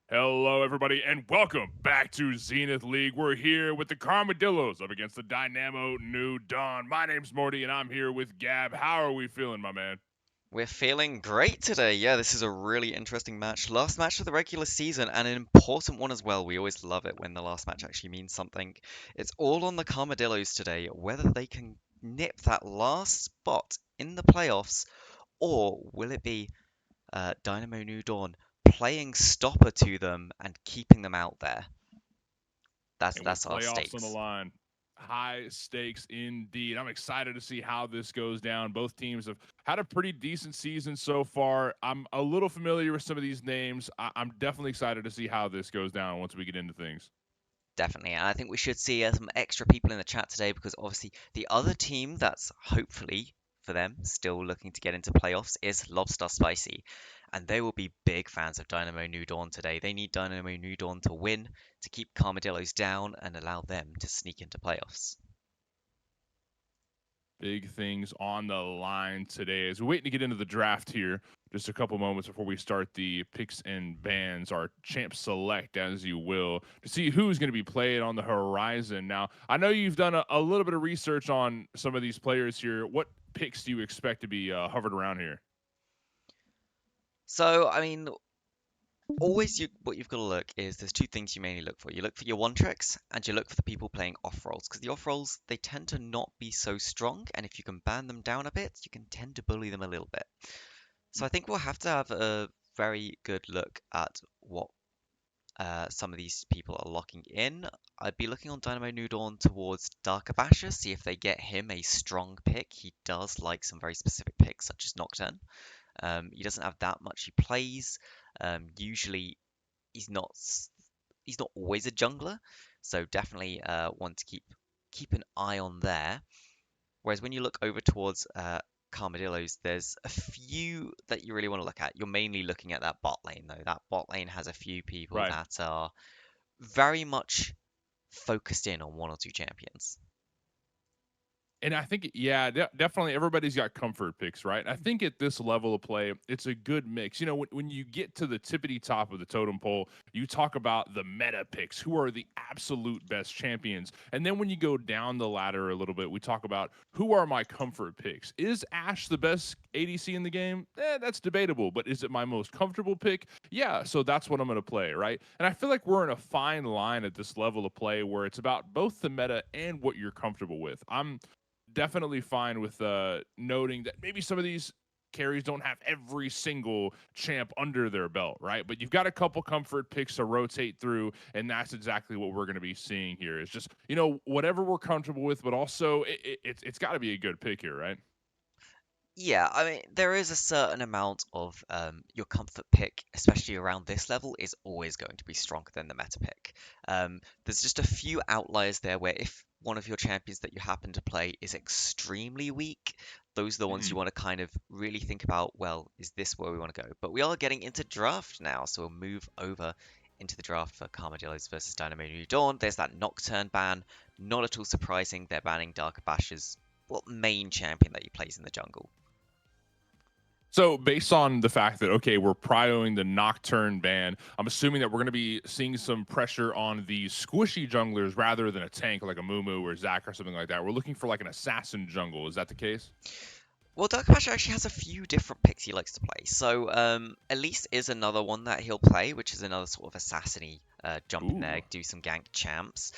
Hello, everybody, and welcome back to Zenith League. We're here with the Carmadillos up against the Dynamo New Dawn. My name's Morty, and I'm here with Gab. How are we feeling, my man? We're feeling great today. Yeah, this is a really interesting match. Last match of the regular season and an important one as well. We always love it when the last match actually means something. It's all on the Carmadillos today, whether they can nip that last spot in the playoffs or will it be Dynamo New Dawn playing stopper to them and keeping them out there. That's And with that's our playoffs on the stakes. line, high stakes indeed. I'm excited to see how this goes down. Both teams have had a pretty decent season so far. I'm a little familiar with some of these names. I'm definitely excited to see how this goes down once we get into things. Definitely, and I think we should see some extra people in the chat today because obviously the other team that's hopefully for them still looking to get into playoffs is Lobster Spicy, and they will be big fans of Dynamo New Dawn today. They need Dynamo New Dawn to win to keep Carmadillos down and allow them to sneak into playoffs. Big things on the line today. As we're waiting to get into the draft here, just a couple moments before we start the picks and bans, our champ select, as you will, to see who's going to be playing on the horizon. Now, I know you've done a little bit of research on some of these players here. What picks do you expect to be hovered around here? So, I mean, always what you've got to look is there's two things you mainly look for. You look for your one tricks and you look for the people playing off rolls because the off rolls they tend to not be so strong, and if you can ban them down a bit, you can tend to bully them a little bit. So I think we'll have to have a very good look at what some of these people are locking in. I'd be looking on Dynamo New Dawn towards Darker Basher, see if they get him a strong pick. He does like some very specific picks, such as Nocturne. He doesn't have that much he plays. Usually, he's not he's not always a jungler, so definitely one to keep an eye on there. Whereas when you look over towards Carmadillos, there's a few that you really want to look at. You're mainly looking at that bot lane, though. That bot lane has a few people Right. that are very much focused in on one or two champions. And I think, yeah, definitely everybody's got comfort picks, right? I think at this level of play, it's a good mix. You know, when you get to the tippity top of the totem pole, you talk about the meta picks, who are the absolute best champions. And then when you go down the ladder a little bit, we talk about who are my comfort picks. Is Ashe the best ADC in the game? That's debatable, but is it my most comfortable pick? Yeah, so that's what I'm going to play, right? And I feel like we're in a fine line at this level of play where it's about both the meta and what you're comfortable with. I'm definitely fine with noting that maybe some of these carries don't have every single champ under their belt, right? But you've got a couple comfort picks to rotate through, and that's exactly what we're going to be seeing here. It's just whatever we're comfortable with, but also it's got to be a good pick here, right? Yeah, I mean, there is a certain amount of your comfort pick, especially around this level, is always going to be stronger than the meta pick. There's just a few outliers there where if one of your champions that you happen to play is extremely weak, those are the ones you Mm. want to kind of really think about, well, is this where we want to go? But we are getting into draft now, so we'll move over into the draft for Carmadillos versus Dynamo New Dawn. There's that Nocturne ban. Not at all surprising, they're banning Dark Bash's main champion that he plays in the jungle. So, based on the fact that, okay, we're prioing the Nocturne ban, I'm assuming that we're going to be seeing some pressure on the squishy junglers rather than a tank like a Mumu or Zac or something like that. We're looking for like an assassin jungle. Is that the case? Well, Dark Pasha actually has a few different picks he likes to play. So, Elise is another one that he'll play, which is another sort of assassin jump in there, Ooh. do some gank champs.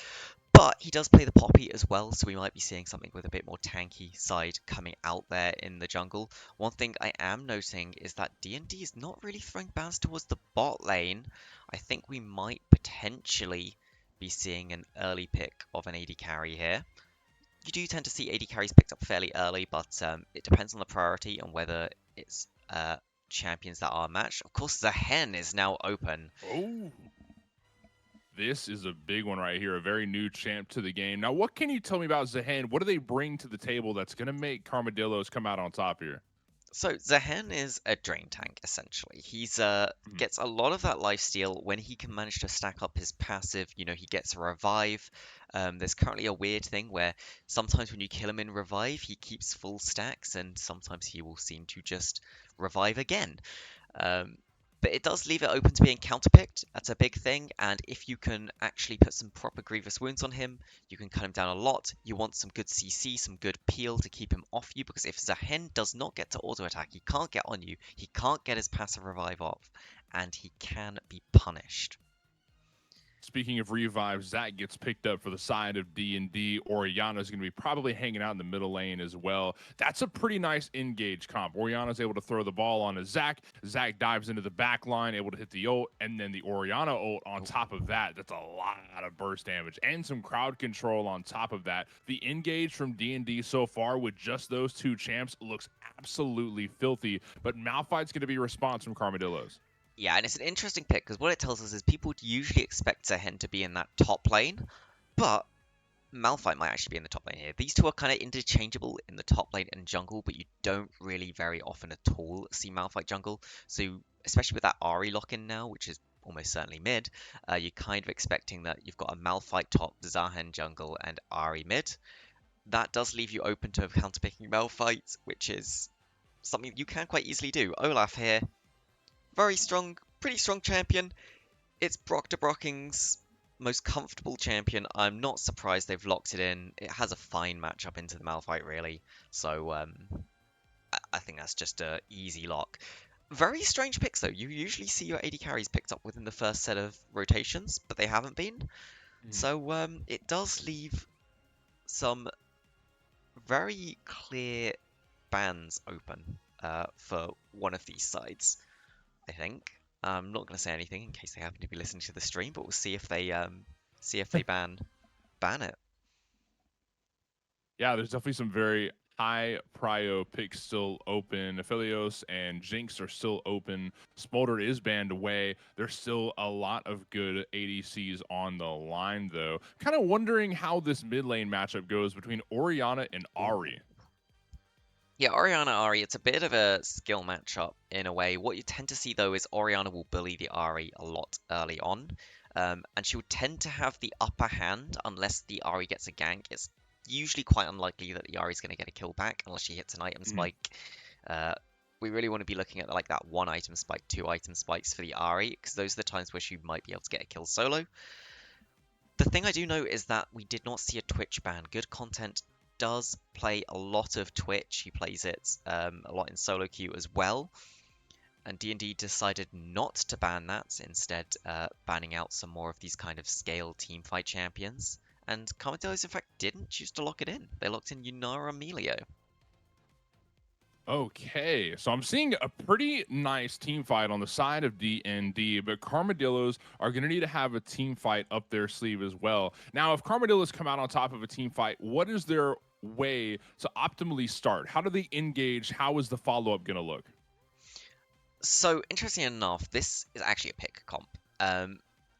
But he does play the Poppy as well, so we might be seeing something with a bit more tanky side coming out there in the jungle. One thing I am noting is that DND is not really throwing bans towards the bot lane. I think we might potentially be seeing an early pick of an AD carry here. You do tend to see AD carries picked up fairly early, but it depends on the priority and whether it's champions that are matched. Of course, the hen is now open. Oh. This is a big one right here, a very new champ to the game. Now, what can you tell me about Zahan? What do they bring to the table that's going to make Carmadillos come out on top here? So Zahen is a drain tank essentially. He's Mhm. gets a lot of that lifesteal when he can manage to stack up his passive. You know, he gets a revive. There's currently a weird thing where sometimes when you kill him in revive, he keeps full stacks, and sometimes he will seem to just revive again. Um, But it does leave it open to being counterpicked. That's a big thing. And if you can actually put some proper Grievous Wounds on him, you can cut him down a lot. You want some good CC, some good peel to keep him off you, because if Zahen does not get to auto attack, he can't get on you, he can't get his passive revive off, and he can be punished. Speaking of revive, Zach gets picked up for the side of D&D. Oriana's going to be probably hanging out in the middle lane as well. That's a pretty nice engage comp. Oriana's able to throw the ball on to Zach. Zach dives into the back line, able to hit the ult, and then the Oriana ult on top of that. That's a lot of burst damage and some crowd control on top of that. The engage from D&D so far with just those two champs looks absolutely filthy, but Malphite's going to be a response from Karmadillos. Yeah, and it's an interesting pick because what it tells us is people usually expect Zahen to be in that top lane, but Malphite might actually be in the top lane here. These two are kind of interchangeable in the top lane and jungle, but you don't really very often at all see Malphite jungle. So especially with that Ahri lock-in now, which is almost certainly mid, you're kind of expecting that you've got a Malphite top, Zahen jungle, and Ahri mid. That does leave you open to counterpicking Malphite, which is something you can quite easily do. Olaf here, very strong, pretty strong champion. It's Brock de Brocking's most comfortable champion. I'm not surprised they've locked it in. It has a fine matchup into the Malphite, really. So I think that's just a easy lock. Very strange picks, though. You usually see your AD carries picked up within the first set of rotations, but they haven't been. So it does leave some very clear bans open for one of these sides, I think. I'm not going to say anything in case they happen to be listening to the stream, but we'll see if they ban it. Yeah, there's definitely some very high prio picks still open. Aphelios and Jinx are still open. Smolder is banned away. There's still a lot of good ADCs on the line, though. Kind of wondering how this mid lane matchup goes between Oriana and Ahri. Yeah, Oriana Ahri, it's a bit of a skill matchup in a way. What you tend to see though is Oriana will bully the Ahri a lot early on, and she will tend to have the upper hand unless the Ahri gets a gank. It's usually quite unlikely that the Ahri is going to get a kill back unless she hits an item spike. We really want to be looking at like that 1 item spike, 2 item spikes for the Ahri, because those are the times where she might be able to get a kill solo. The thing I do know is that we did not see a Twitch ban. Good content does play a lot of Twitch. He plays it a lot in solo queue as well. And D&D decided not to ban that, instead banning out some more of these kind of scale teamfight champions. And Karmadillos, in fact, didn't choose to lock it in. They locked in Yunara Emilio. Okay, so I'm seeing a pretty nice team fight on the side of DND, but Karmadillos are going to need to have a team fight up their sleeve as well. Now, if Karmadillos come out on top of a team fight, what is their way to optimally start? How do they engage? How is the follow-up going to look? So, interesting enough, this is actually a pick comp.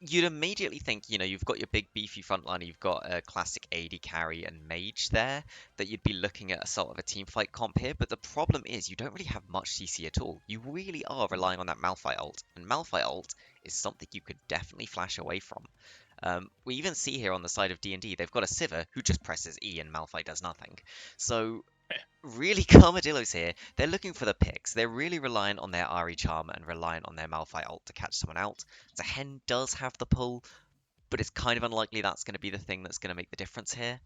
You'd immediately think, you've got your big beefy frontliner, you've got a classic AD carry and mage there, that you'd be looking at a sort of a teamfight comp here, but the problem is you don't really have much CC at all. You really are relying on that Malphite ult, and Malphite ult is something you could definitely flash away from. We even see here on the side of D&D, they've got a Sivir who just presses E and Malphite does nothing. So really, Karmadillos here, they're looking for the picks. They're really reliant on their Ahri charm and reliant on their Malphite ult to catch someone out. Zahen does have the pull, but it's kind of unlikely that's going to be the thing that's going to make the difference here.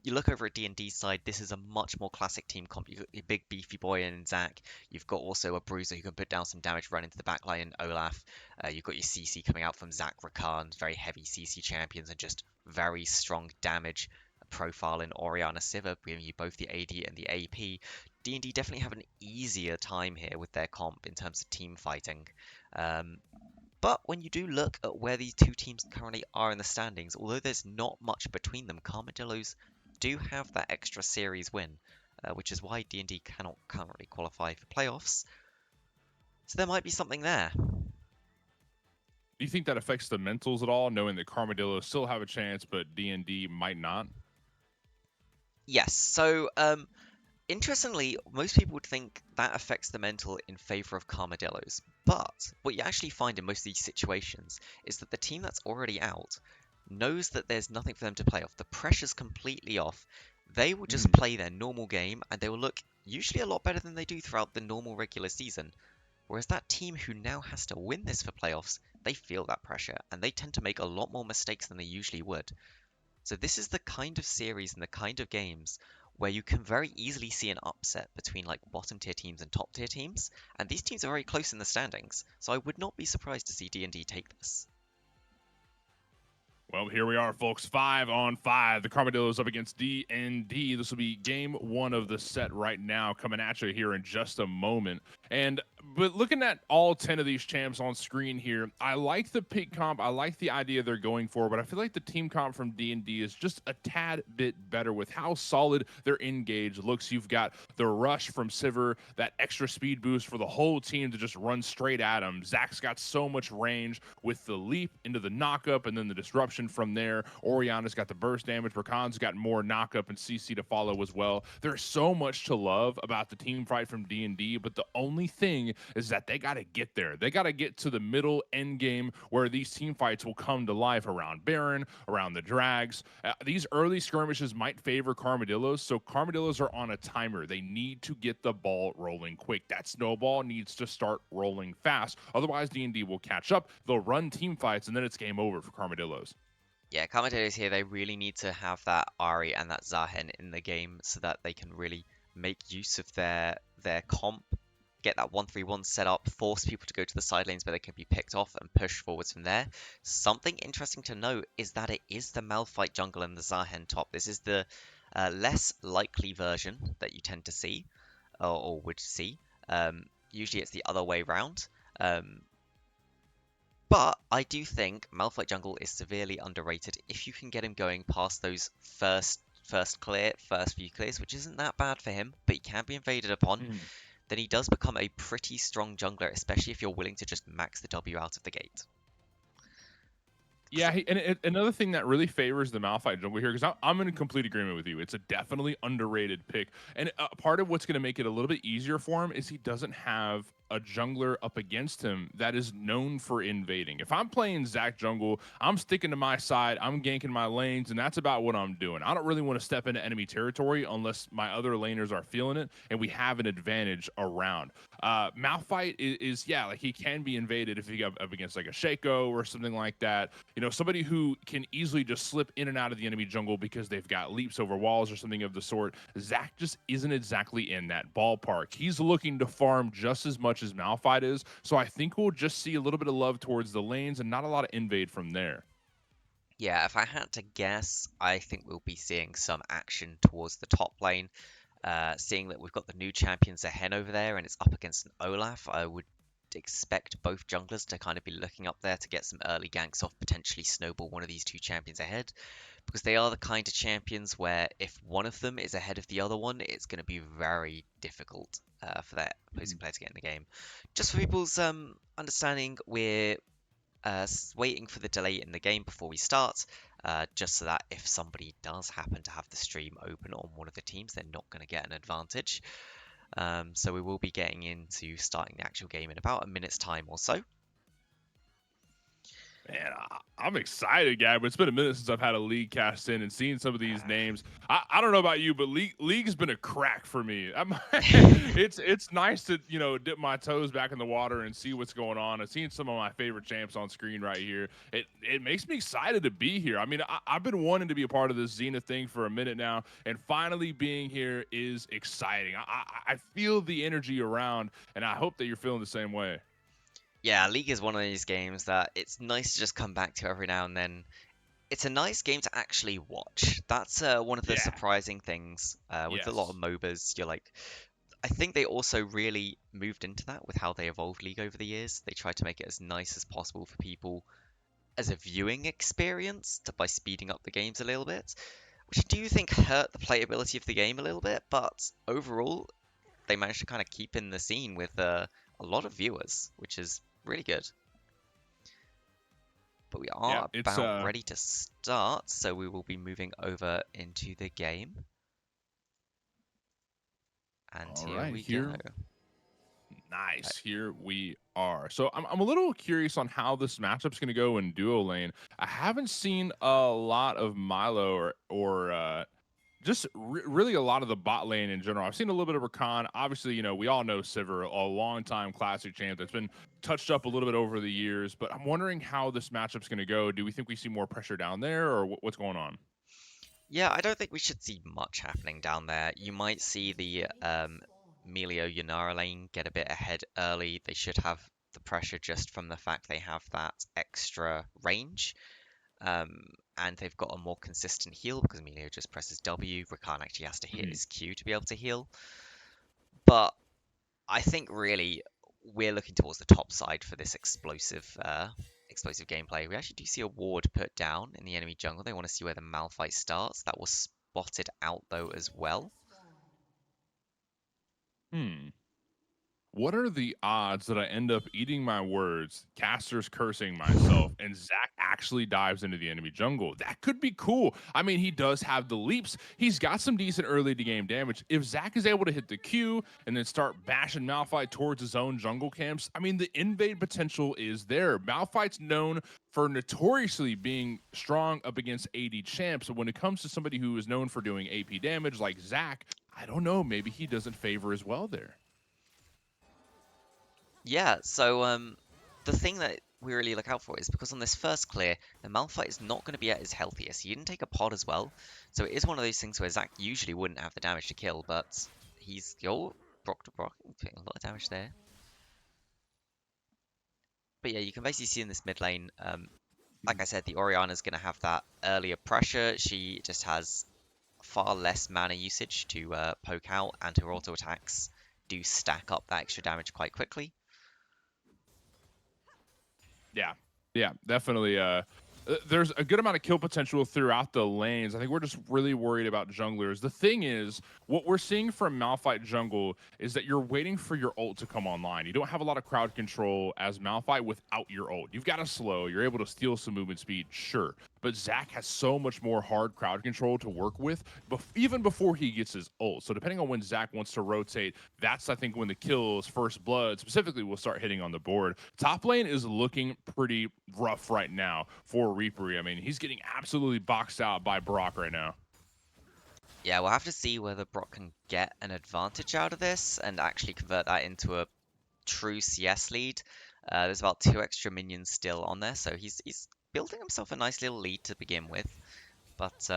You look over at D&D's side, this is a much more classic team comp. You've got your big beefy boy in Zach. You've got also a bruiser who can put down some damage, run into the backline in Olaf. You've got your CC coming out from Zach Rakan, very heavy CC champions and just very strong damage profile in Oriana Sivir, giving you both the AD and the AP. D&D definitely have an easier time here with their comp in terms of team fighting. But when you do look at where these two teams currently are in the standings, although there's not much between them, Karmadillos do have that extra series win, which is why D&D cannot currently qualify for playoffs. So there might be something there. Do you think that affects the mentals at all, knowing that Karmadillos still have a chance, but D&D might not? Yes, so interestingly, most people would think that affects the mental in favor of Karmadillos, but what you actually find in most of these situations is that the team that's already out knows that there's nothing for them to play off. The pressure's completely off. They will just play their normal game, and they will look usually a lot better than they do throughout the normal regular season. Whereas that team who now has to win this for playoffs, they feel that pressure and they tend to make a lot more mistakes than they usually would. So this is the kind of series and the kind of games where you can very easily see an upset between like bottom tier teams and top tier teams, and these teams are very close in the standings. So I would not be surprised to see D&D take this. Well, here we are, folks. 5-on-5. The Carmadillos up against DND. This will be game one of the set right now, coming at you here in just a moment. But looking at all 10 of these champs on screen here, I like the pick comp. I like the idea they're going for, but I feel like the team comp from D&D is just a tad bit better with how solid their engage looks. You've got the rush from Sivir, that extra speed boost for the whole team to just run straight at him. Zach's got so much range with the leap into the knockup and then the disruption from there. Oriana's got the burst damage. Rakan's got more knockup and CC to follow as well. There's so much to love about the team fight from D&D, but the only thing is that they got to get there. They got to get to the middle end game where these team fights will come to life around Baron, around the drags. These early skirmishes might favor Carmadillos, so Carmadillos are on a timer. They need to get the ball rolling quick. That snowball needs to start rolling fast. Otherwise, D&D will catch up. They'll run team fights, and then it's game over for Carmadillos. Yeah, commentators here, they really need to have that Ari and that Zahen in the game so that they can really make use of their comp, get that 1-3-1 set up, force people to go to the side lanes where they can be picked off and push forwards from there. Something interesting to note is that it is the Malphite jungle and the Zahen top. This is the less likely version that you tend to see, or would see. Usually it's the other way round. But I do think Malphite Jungle is severely underrated if you can get him going past those first few clears, which isn't that bad for him, but he can be invaded upon. Then he does become a pretty strong jungler, especially if you're willing to just max the W out of the gate. Yeah, another thing that really favors the Malphite jungle here, because I'm in complete agreement with you. It's a definitely underrated pick. And part of what's going to make it a little bit easier for him is he doesn't have a jungler up against him that is known for invading. If I'm playing Zach jungle, I'm sticking to my side, I'm ganking my lanes, and that's about what I'm doing. I don't really want to step into enemy territory unless my other laners are feeling it and we have an advantage around. Malphite is yeah, like he can be invaded if he got up against like a Shaco or something like that. You know, somebody who can easily just slip in and out of the enemy jungle because they've got leaps over walls or something of the sort. Zach just isn't exactly in that ballpark. He's looking to farm just as much as Malphite is, so I think we'll just see a little bit of love towards the lanes and not a lot of invade from there. Yeah, if I had to guess, I think we'll be seeing some action towards the top lane. Seeing that we've got the new champion Zehen over there and it's up against an Olaf, I would expect both junglers to kind of be looking up there to get some early ganks off, potentially snowball one of these two champions ahead, because they are the kind of champions where if one of them is ahead of the other one, it's going to be very difficult for that opposing player to get in the game. Just for people's understanding, we're waiting for the delay in the game before we start, just so that if somebody does happen to have the stream open on one of the teams, they're not going to get an advantage. So we will be getting into starting the actual game in about a minute's time or so. Man, I'm excited, guy, but it's been a minute since I've had a league cast in and seen some of these names. I don't know about you, but league's been a crack for me. It's nice to, you know, dip my toes back in the water and see what's going on. I've seen some of my favorite champs on screen right here. It makes me excited to be here. I mean, I've been wanting to be a part of this Zenith thing for a minute now, and finally being here is exciting. I feel the energy around, and I hope that you're feeling the same way. Yeah, League is one of these games that it's nice to just come back to every now and then. It's a nice game to actually watch. That's one of the surprising things with a lot of MOBAs. You're like, I think they also really moved into that with how they evolved League over the years. They tried to make it as nice as possible for people as a viewing experience by speeding up the games a little bit, which I do think hurt the playability of the game a little bit, but overall, they managed to kind of keep in the scene with a lot of viewers, which is really good. But we are about ready to start, so we will be moving over into the game. And here we go. Nice. Here we are. So I'm a little curious on how this matchup's going to go in duo lane. I haven't seen a lot of Milo or just really a lot of the bot lane in general. I've seen a little bit of Rakan. Obviously, we all know Sivir, a long-time classic champ that's been touched up a little bit over the years. But I'm wondering how this matchup's going to go. Do we think we see more pressure down there, or what's going on? Yeah, I don't think we should see much happening down there. You might see the Melio Yanara lane get a bit ahead early. They should have the pressure just from the fact they have that extra range. And they've got a more consistent heal because Emilio just presses W. Rakan actually has to hit Mhm. his Q to be able to heal. But I think really we're looking towards the top side for this explosive gameplay. We actually do see a ward put down in the enemy jungle. They want to see where the Malphite starts. That was spotted out though as well. Hmm. What are the odds that I end up eating my words, casters cursing myself, and Zach actually dives into the enemy jungle? That could be cool. I mean, he does have the leaps. He's got some decent early to game damage. If Zach is able to hit the Q and then start bashing Malphite towards his own jungle camps, I mean, the invade potential is there. Malphite's known for notoriously being strong up against AD champs. So when it comes to somebody who is known for doing AP damage like Zach, I don't know. Maybe he doesn't favor as well there. Yeah, so the thing that we really look out for is because on this first clear, the Malphite is not going to be at his healthiest. He didn't take a pod as well, so it is one of those things where Zac usually wouldn't have the damage to kill, but he's Brock to Brock, taking a lot of damage there. But yeah, you can basically see in this mid lane, like I said, the Orianna's going to have that earlier pressure. She just has far less mana usage to poke out, and her auto attacks do stack up that extra damage quite quickly. Yeah. Yeah, definitely. There's a good amount of kill potential throughout the lanes. I think we're just really worried about junglers. The thing is, what we're seeing from Malphite jungle is that you're waiting for your ult to come online. You don't have a lot of crowd control as Malphite without your ult. You've got to slow. You're able to steal some movement speed, sure. But Zac has so much more hard crowd control to work with, even before he gets his ult. So depending on when Zac wants to rotate, that's, I think, when the kills, first blood specifically, will start hitting on the board. Top lane is looking pretty rough right now for Reaper. I mean, he's getting absolutely boxed out by Brock right now. Yeah, we'll have to see whether Brock can get an advantage out of this and actually convert that into a true CS lead. There's about 2 extra minions still on there, so he's building himself a nice little lead to begin with. But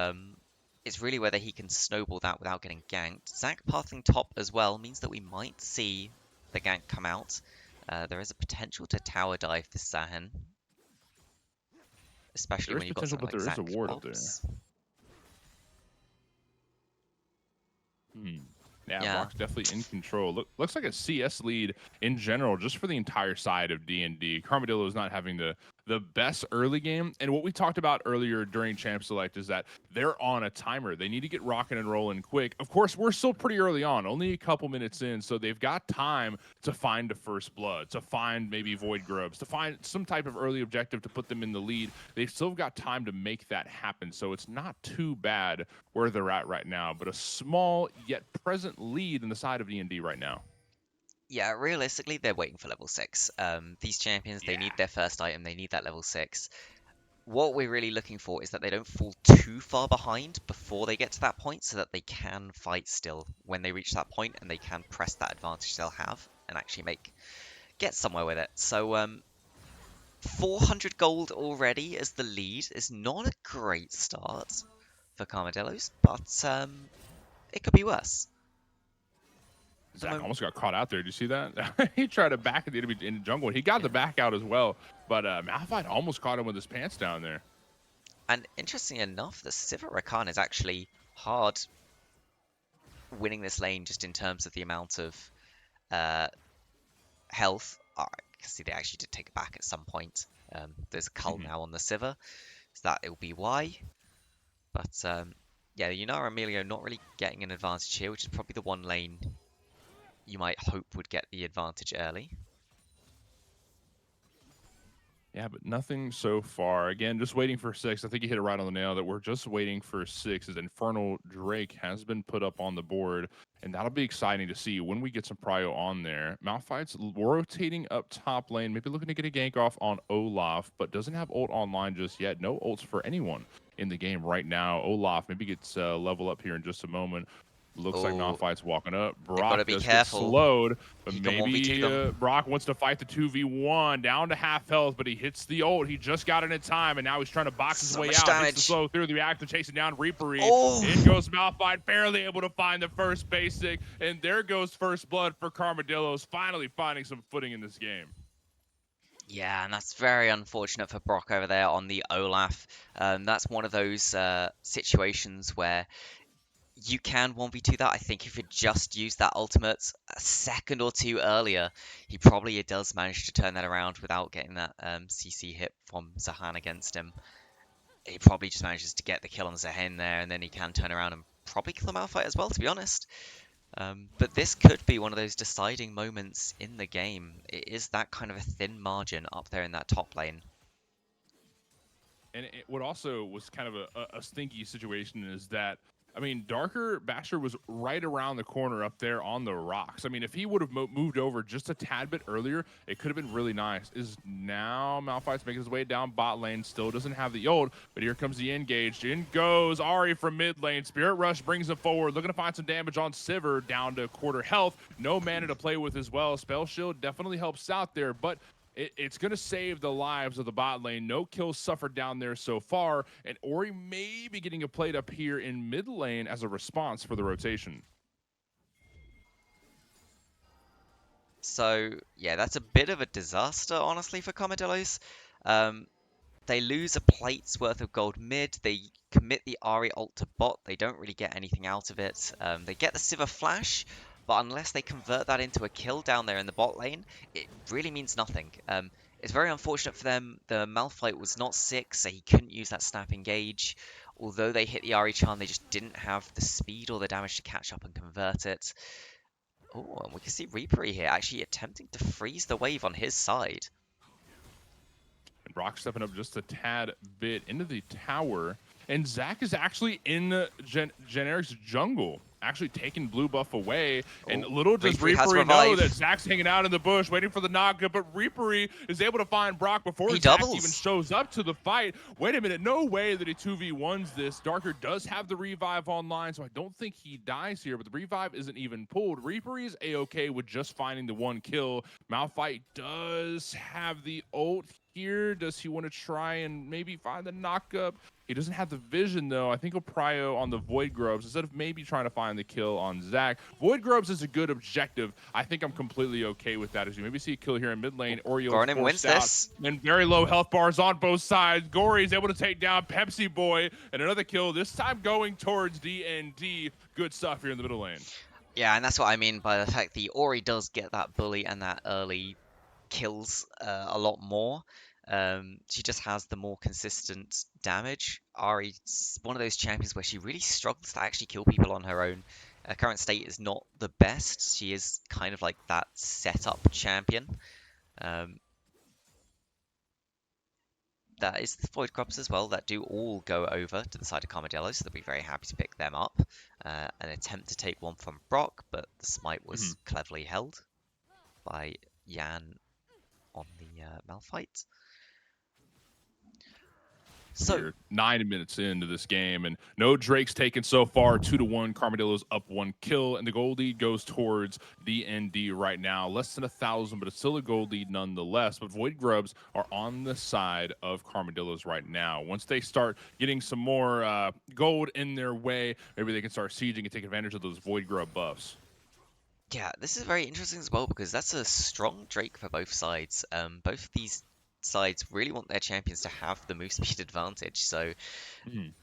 it's really whether he can snowball that without getting ganked. Zac pathing top as well means that we might see the gank come out. There is a potential to tower dive this Sahin, especially There is when you've got potential, something but like there is Zac a ward up there. pops. Hmm. Yeah, Yeah, Brock's definitely in control. Looks like a CS lead in general, just for the entire side of DND. Carmadillo is not having the best early game, and what we talked about earlier during Champ Select is that they're on a timer. They need to get rocking and rolling quick. Of course, we're still pretty early on, only a couple minutes in, so they've got time to find a first blood, to find maybe void grubs, to find some type of early objective to put them in the lead. They've still got time to make that happen, so it's not too bad where they're at right now, but a small yet present lead in the side of D&D right now. yeah, realistically, they're waiting for level 6. These champions, they Yeah. need their first item, they need that level 6. What we're really looking for is that they don't fall too far behind before they get to that point so that they can fight still when they reach that point and they can press that advantage they'll have and actually get somewhere with it. So 400 gold already as the lead is not a great start for Carmadillos, but it could be worse. At the Zach moment, almost got caught out there. Did you see that? He tried to back at the enemy in the jungle. He got yeah. the back out as well, but Malphite almost caught him with his pants down there. And interestingly enough, the Sivir Rakan is actually hard winning this lane just in terms of the amount of uh, health. I can see they actually did take it back at some point. There's a cull Mhm. now on the Sivir, so that will be why. But yeah, Yunara Emilio not really getting an advantage here, which is probably the one lane you might hope would get the advantage early. Yeah, but nothing so far. Again, just waiting for 6. I think you hit it right on the nail that we're just waiting for 6 as Infernal Drake has been put up on the board, and that'll be exciting to see when we get some prio on there. Malphite's rotating up top lane, maybe looking to get a gank off on Olaf, but doesn't have ult online just yet. No ults for anyone in the game right now. Olaf maybe gets level up here in just a moment. Looks like Oh, Malphite's walking up. they've got to Brock be does get careful. slowed, but He can 1v2 maybe them. Brock wants to fight the 2v1 down to half health, but he hits the ult. He just got it in time, and now he's trying to box his So way much out. Hits the damage. slow through the reactor, chasing down Reapery. Oh! In goes Malphite, barely able to find the first basic, and there goes first blood for Karmadillos, finally finding some footing in this game. Yeah, and that's very unfortunate for Brock over there on the Olaf. That's one of those situations where you can 1v2 that. I think if he just used that ultimate a second or two earlier, he probably does manage to turn that around without getting that CC hit from Zahan against him. He probably just manages to get the kill on Zahan there, and then he can turn around and probably kill the Malphite as well, to be honest. But this could be one of those deciding moments in the game. It is that kind of a thin margin up there in that top lane. And what also was kind of a stinky situation is that, I mean, Darker Basher was right around the corner up there on the rocks. I mean, if he would have moved over just a tad bit earlier, it could have been really nice. Is now Malphite's making his way down bot lane, still doesn't have the ult, but here comes the engaged. In goes Ari from mid lane. Spirit Rush brings him forward, looking to find some damage on Sivir, down to quarter health. No mana to play with as well. Spell Shield definitely helps out there, but it's going to save the lives of the bot lane. No kills suffered down there so far, and Ori may be getting a plate up here in mid lane as a response for the rotation. So, yeah, that's a bit of a disaster, honestly, for Commodillos. They lose a plate's worth of gold mid. They commit the Ari ult to bot. They don't really get anything out of it. They get the Sivir flash, but unless they convert that into a kill down there in the bot lane, it really means nothing. It's very unfortunate for them. The Malphite was not sick, so he couldn't use that snap engage. Although they hit the Ari charm, they just didn't have the speed or the damage to catch up and convert it. Oh, and we can see Reapery here actually attempting to freeze the wave on his side. And Brock stepping up just a tad bit into the tower. And Zach is actually in Generic's jungle, actually taking blue buff away. And little does Reapery know that Zach's hanging out in the bush waiting for the knockup, but Reapery is able to find Brock before Zach even shows up to the fight. Wait a minute, no way that he 2v1s this. Darker does have the revive online, so I don't think he dies here, but the revive isn't even pulled. Reapery is a-okay with just finding the one kill. Malphite does have the ult here. Does he want to try and maybe find the knockup? He doesn't have the vision, though. I think he'll prio on the Void Grubs instead of maybe trying to find the kill on Zach. Void Grubs is a good objective. I think I'm completely okay with that. As you maybe see a kill here in mid lane, or you'll wins this. And very low health bars on both sides. Gory is able to take down Pepsi Boy, and another kill, this time going towards DND. Good stuff here in the middle lane. Yeah, and that's what I mean by the fact the Ori does get that bully and that early kills a lot more. She just has the more consistent damage. Ari's one of those champions where she really struggles to actually kill people on her own. Her current state is not the best. She is kind of like that setup champion. That is the Void Grubs as well that do all go over to the side of Karmadillos, so they'll be very happy to pick them up. An attempt to take one from Brock, but the smite was cleverly held by Yan on the Malphite. So we're 9 minutes into this game, and no Drake's taken so far. 2-1. Karmadillo's up 1 kill, and the gold lead goes towards DND right now. Less than 1,000, but it's still a gold lead nonetheless. But Void Grubs are on the side of Karmadillo's right now. Once they start getting some more gold in their way, maybe they can start sieging and take advantage of those Void Grub buffs. Yeah, this is very interesting as well because that's a strong Drake for both sides. Both of these sides really want their champions to have the move speed advantage, so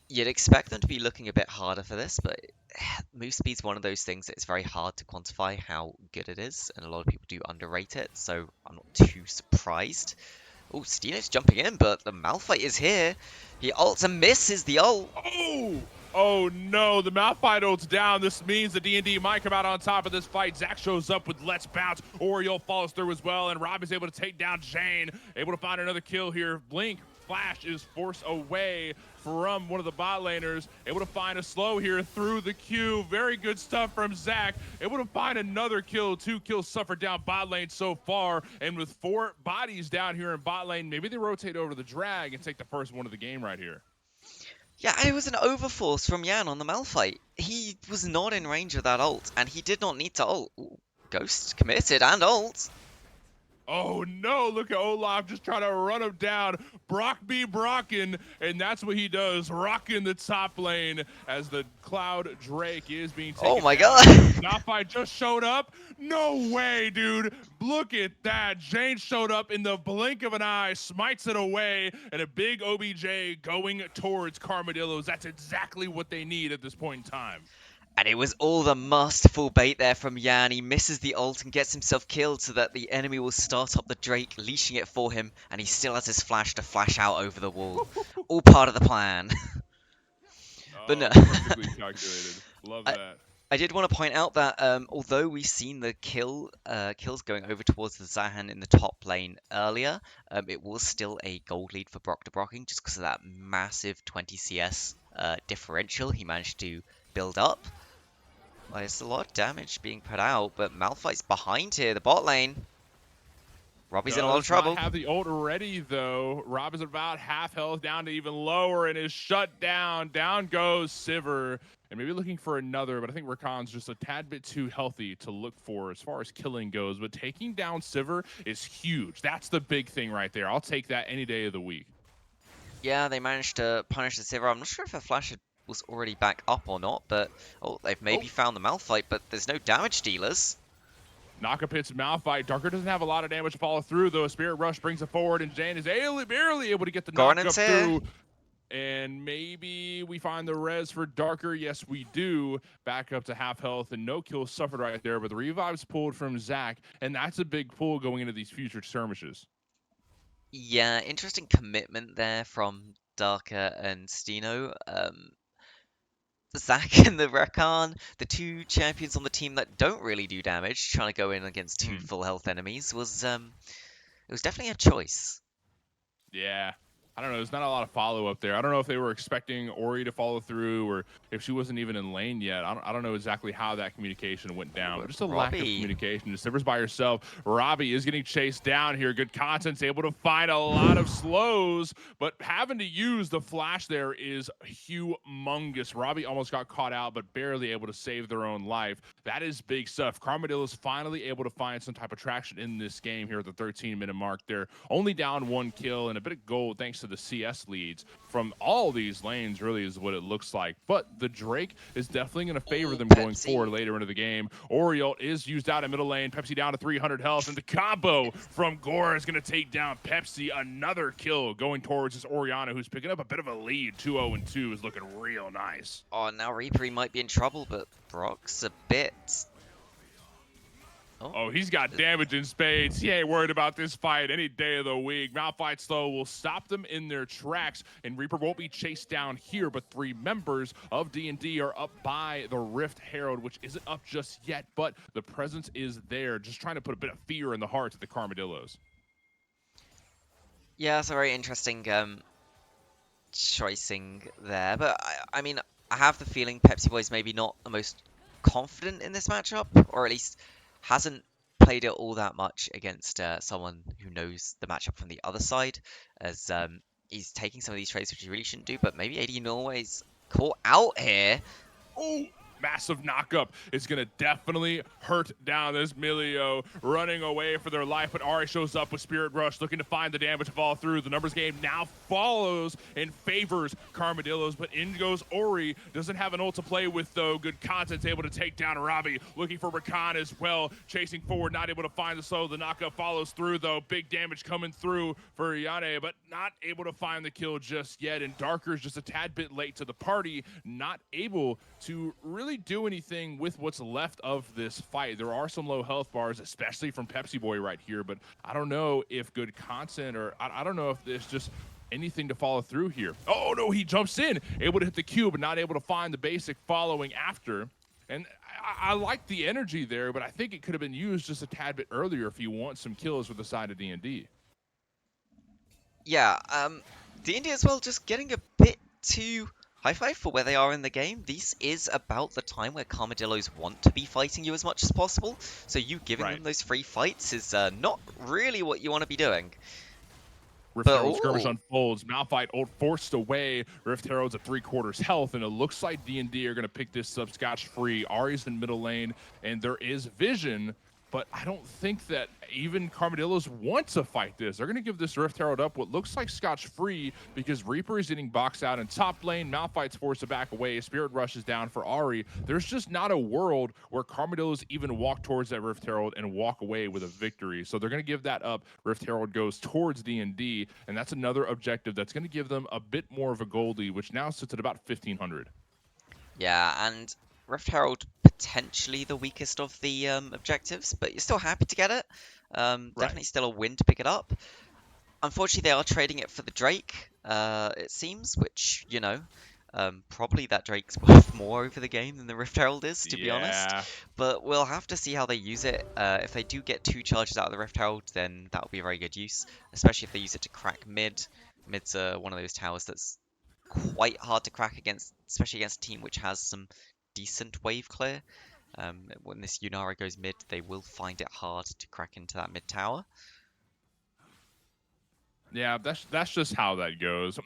you'd expect them to be looking a bit harder for this, but move speed's one of those things that it's very hard to quantify how good it is, and a lot of people do underrate it, so I'm not too surprised. Oh, Steno's jumping in, but the Malphite is here. He ults and misses the ult. Oh no, the Malphite ult's down. This means the DND might come out on top of this fight. Zach shows up with Let's Bounce. Oriole follows through as well, and Rob is able to take down Jane. Able to find another kill here. Blink Flash is forced away from one of the bot laners. Able to find a slow here through the queue. Very good stuff from Zach. Able to find another kill. 2 kills suffered down bot lane so far. And with 4 bodies down here in bot lane, maybe they rotate over the drag and take the first one of the game right here. Yeah, and it was an overforce from Yan on the Malphite. He was not in range of that ult, and he did not need to ult. Ooh, Ghost committed and ult. Oh no, look at Olaf just trying to run him down. Brock be Brockin', and that's what he does, rocking the top lane as the Cloud Drake is being Oh taken my down god. here. Malphite just showed up. No way, dude. Look at that. Jane showed up in the blink of an eye, smites it away, and a big OBJ going towards Carmadillos. That's exactly what they need at this point in time. And it was all the masterful bait there from Yan. He misses the ult and gets himself killed so that the enemy will start up the Drake, leashing it for him, and he still has his flash to flash out over the wall. All part of the plan. But no. Oh, perfectly calculated. Love I, that. I did want to point out that although we've seen the kills going over towards the Zahan in the top lane earlier, it was still a gold lead for Brock de Brocking just because of that massive 20 CS differential he managed to build up. Like, it's a lot of damage being put out, but Malphite's behind here, the bot lane. Robbie's in a lot of Does not trouble. have the ult ready, though. Rob is about half health, down to even lower, and is shut down. Down goes Sivir. And maybe looking for another, but I think Rakan's just a tad bit too healthy to look for as far as killing goes. But taking down Sivir is huge. That's the big thing right there. I'll take that any day of the week. Yeah, they managed to punish the Sivir. I'm not sure if her flash was already back up or not, but they've maybe found the Malphite, but there's no damage dealers. Knock-a-Pit's Malphite. Darker doesn't have a lot of damage to follow through, though. Spirit Rush brings it forward, and Jane is barely able to get the knock up through. And maybe we find the res for Darker. Yes, we do. Back up to half health, and no kills suffered right there. But the revive's pulled from Zach, and that's a big pull going into these future skirmishes. Yeah, interesting commitment there from Darker and Stino. Zac and the Rakan, the two champions on the team that don't really do damage, trying to go in against two full health enemies was it was definitely a choice. Yeah. I don't know. There's not a lot of follow-up there. I don't know if they were expecting Ori to follow through or if she wasn't even in lane yet. I don't know exactly how that communication went down. But just a lack of communication. Sivir's by herself. Robbie is getting chased down here. Good content's able to find a lot of slows, but having to use the flash there is humongous. Robbie almost got caught out, but barely able to save their own life. That is big stuff. Carmadillo's finally able to find some type of traction in this game here at the 13-minute mark. They're only down 1 kill and a bit of gold thanks to the CS leads from all these lanes, really is what it looks like. But the Drake is definitely going to favor them going forward later into the game. Oriole is used out in middle lane. Pepsi down to 300 health, and the combo from Gore is going to take down Pepsi. Another kill going towards this Oriana, who's picking up a bit of a lead. 2-0-2 is looking real nice. Oh, now Reaper might be in trouble, but Brock's a bit... Oh, he's got damage in spades. He ain't worried about this fight any day of the week. Malphite slow will stop them in their tracks, and Reaper won't be chased down here, but 3 members of DND are up by the Rift Herald, which isn't up just yet, but the presence is there, just trying to put a bit of fear in the hearts of the Carmadillos. Yeah, it's a very interesting choicing there, but I mean, I have the feeling Pepsi Boy's maybe not the most confident in this matchup, or at least hasn't played it all that much against someone who knows the matchup from the other side, as he's taking some of these trades which he really shouldn't do, but maybe AD Norway's caught out here. Oh, massive knock-up is going to definitely hurt down this Milio, running away for their life, but Ari shows up with Spirit Rush, looking to find the damage to fall through. The numbers game now follows and favors Carmadillos, but in goes Ori. Doesn't have an ult to play with, though. Good content's able to take down Robbie, looking for Rakan as well, chasing forward, not able to find the slow. The knock-up follows through, though. Big damage coming through for Yane, but not able to find the kill just yet, and Darker's just a tad bit late to the party, not able to really do anything with what's left of this fight. There are some low health bars, especially from Pepsi Boy right here, but I don't know if good content or I don't know if there's just anything to follow through here. Oh no, he jumps in, able to hit the Q, but not able to find the basic following after. And I like the energy there, but I think it could have been used just a tad bit earlier if you want some kills with the side of DND. Yeah, DND as well, just getting a bit too high five for where they are in the game. This is about the time where Carmadillos want to be fighting you as much as possible, so you giving them those free fights is not really what you want to be doing. Rift But Herald skirmish oh, unfolds. Malphite forced away. Rift Herald's at 3/4 health, and it looks like D&D are going to pick this up scotch-free. Ari's in middle lane, and there is vision, but I don't think that even Carmadillos want to fight this. They're going to give this Rift Herald up what looks like scotch-free because Reaper is getting boxed out in top lane. Malphite's forced to back away. Spirit rushes down for Ari. There's just not a world where Carmadillos even walk towards that Rift Herald and walk away with a victory. So they're going to give that up. Rift Herald goes towards D&D, and that's another objective that's going to give them a bit more of a goldie, which now sits at about 1,500. yeah, and Rift Herald potentially the weakest of the objectives, but you're still happy to get it. Right. Definitely still a win to pick it up. Unfortunately, they are trading it for the Drake, it seems, which, probably that Drake's worth more over the game than the Rift Herald is, to be honest. Yeah. But we'll have to see how they use it. If they do get 2 charges out of the Rift Herald, then that'll be a very good use, especially if they use it to crack mid. Mid's one of those towers that's quite hard to crack against, especially against a team which has some decent wave clear. When this Yunara goes mid, they will find it hard to crack into that mid tower. Yeah, that's just how that goes.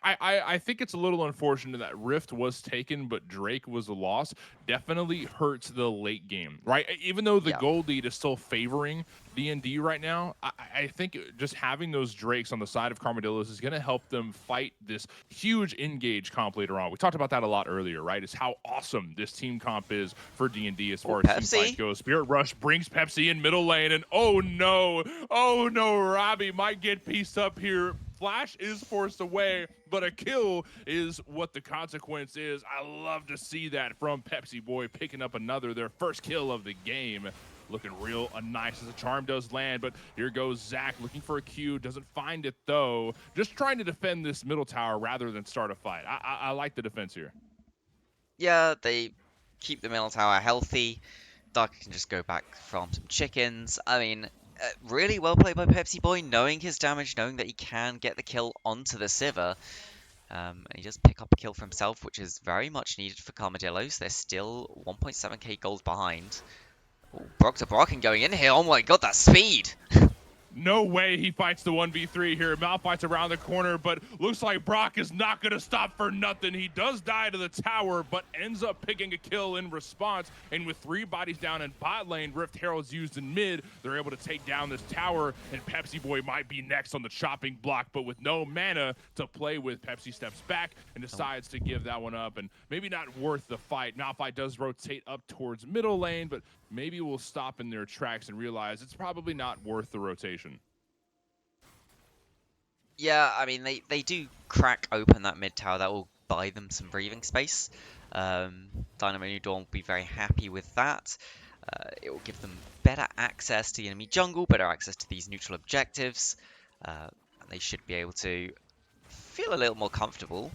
I think it's a little unfortunate that Rift was taken, but Drake was a loss. Definitely hurts the late game, right? Even though the Yeah. gold lead is still favoring D&D right now, I think just having those Drakes on the side of Carmadillos is going to help them fight this huge engage comp later on. We talked about that a lot earlier, right? It's how awesome this team comp is for D&D as Oh, far as team fight Pepsi. goes. Spirit Rush brings Pepsi in middle lane, and oh no, Robbie might get pieced up here. Flash is forced away, but a kill is what the consequence is. I love to see that from Pepsi Boy picking up their first kill of the game. Looking real nice as a charm does land, but here goes Zach looking for a Q. Doesn't find it though. Just trying to defend this middle tower rather than start a fight. I like the defense here. Yeah, they keep the middle tower healthy. Dark can just go back farm some chickens. I mean, really well played by Pepsi Boy, knowing his damage, knowing that he can get the kill onto the Sivir. And he does pick up a kill for himself, which is very much needed for Carmadillos. They're still 1.7k gold behind. Ooh, Brock to Brocken going in here. Oh my god, that speed! No way he fights the 1v3 here. Malphite's around the corner, but looks like Brock is not going to stop for nothing. He does die to the tower, but ends up picking a kill in response. And with 3 bodies down in bot lane, Rift Herald's used in mid. They're able to take down this tower, and Pepsi Boy might be next on the chopping block, but with no mana to play with, Pepsi steps back and decides to give that one up. And maybe not worth the fight. Malphite does rotate up towards middle lane, but maybe we'll stop in their tracks and realize it's probably not worth the rotation. Yeah, I mean, they do crack open that mid tower. That will buy them some breathing space. Dynamo New Dawn will be very happy with that. It will give them better access to the enemy jungle, better access to these neutral objectives. And they should be able to feel a little more comfortable.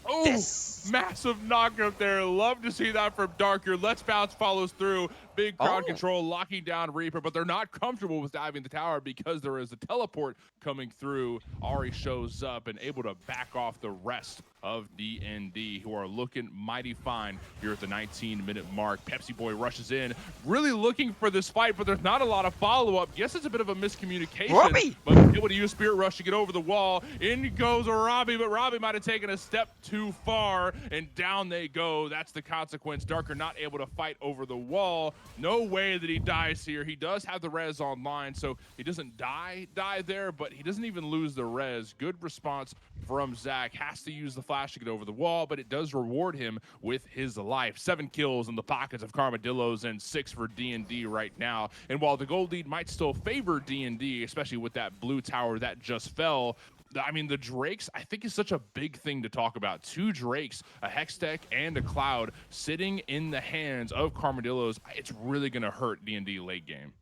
Oh, This... massive knockup there. Love to see that from Darker. Let's Bounce follows through. Big crowd Oh, control, locking down Reaper, but they're not comfortable with diving the tower because there is a teleport coming through. Ari shows up and able to back off the rest of DND, who are looking mighty fine here at the 19-minute mark. Pepsi Boy rushes in, really looking for this fight, but there's not a lot of follow-up. Guess it's a bit of a miscommunication, Robbie! but able to use Spirit Rush to get over the wall. In goes Robbie, but Robbie might have taken a step too far, and down they go. That's the consequence. Darker not able to fight over the wall. No way that he dies here. He does have the res online, so he doesn't die there, but he doesn't even lose the res. Good response from Zach. Has to use the flash to get over the wall, but it does reward him with his life. 7 kills in the pockets of Carmadillos and 6 for D&D right now. And while the gold lead might still favor D&D, especially with that blue tower that just fell, I mean, the Drakes, I think, is such a big thing to talk about. 2 Drakes, a Hextech and a Cloud, sitting in the hands of Carmadillos. It's really going to hurt D&D late game.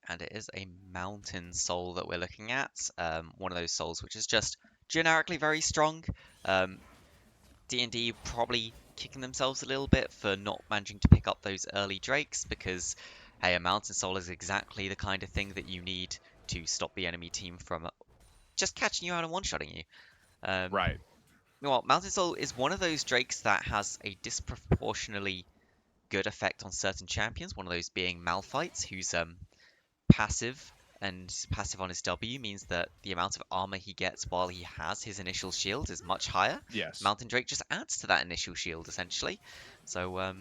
And it is a mountain soul that we're looking at. One of those souls which is just generically very strong. D&D probably kicking themselves a little bit for not managing to pick up those early Drakes because, hey, a mountain soul is exactly the kind of thing that you need to stop the enemy team from just catching you out and one-shotting you. Right. Well, Mountain Soul is one of those Drakes that has a disproportionately good effect on certain champions, one of those being Malphite, whose passive and his passive on his W means that the amount of armor he gets while he has his initial shield is much higher. Yes. Mountain Drake just adds to that initial shield essentially. So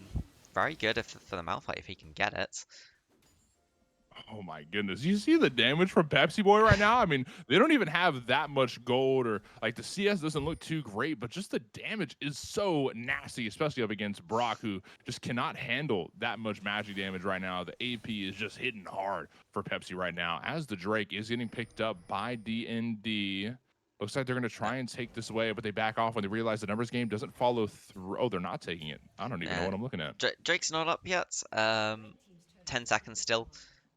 very good for the Malphite if he can get it. Oh my goodness. You see the damage from Pepsi Boy right now? I mean, they don't even have that much gold, or like the CS doesn't look too great, but just the damage is so nasty, especially up against Brock, who just cannot handle that much magic damage right now. The AP is just hitting hard for Pepsi right now, as the Drake is getting picked up by DND. Looks like they're going to try and take this away, but they back off when they realize the numbers game doesn't follow through. Oh, they're not taking it. I don't even know Yeah, what I'm looking at. Drake's not up yet. 10 seconds still.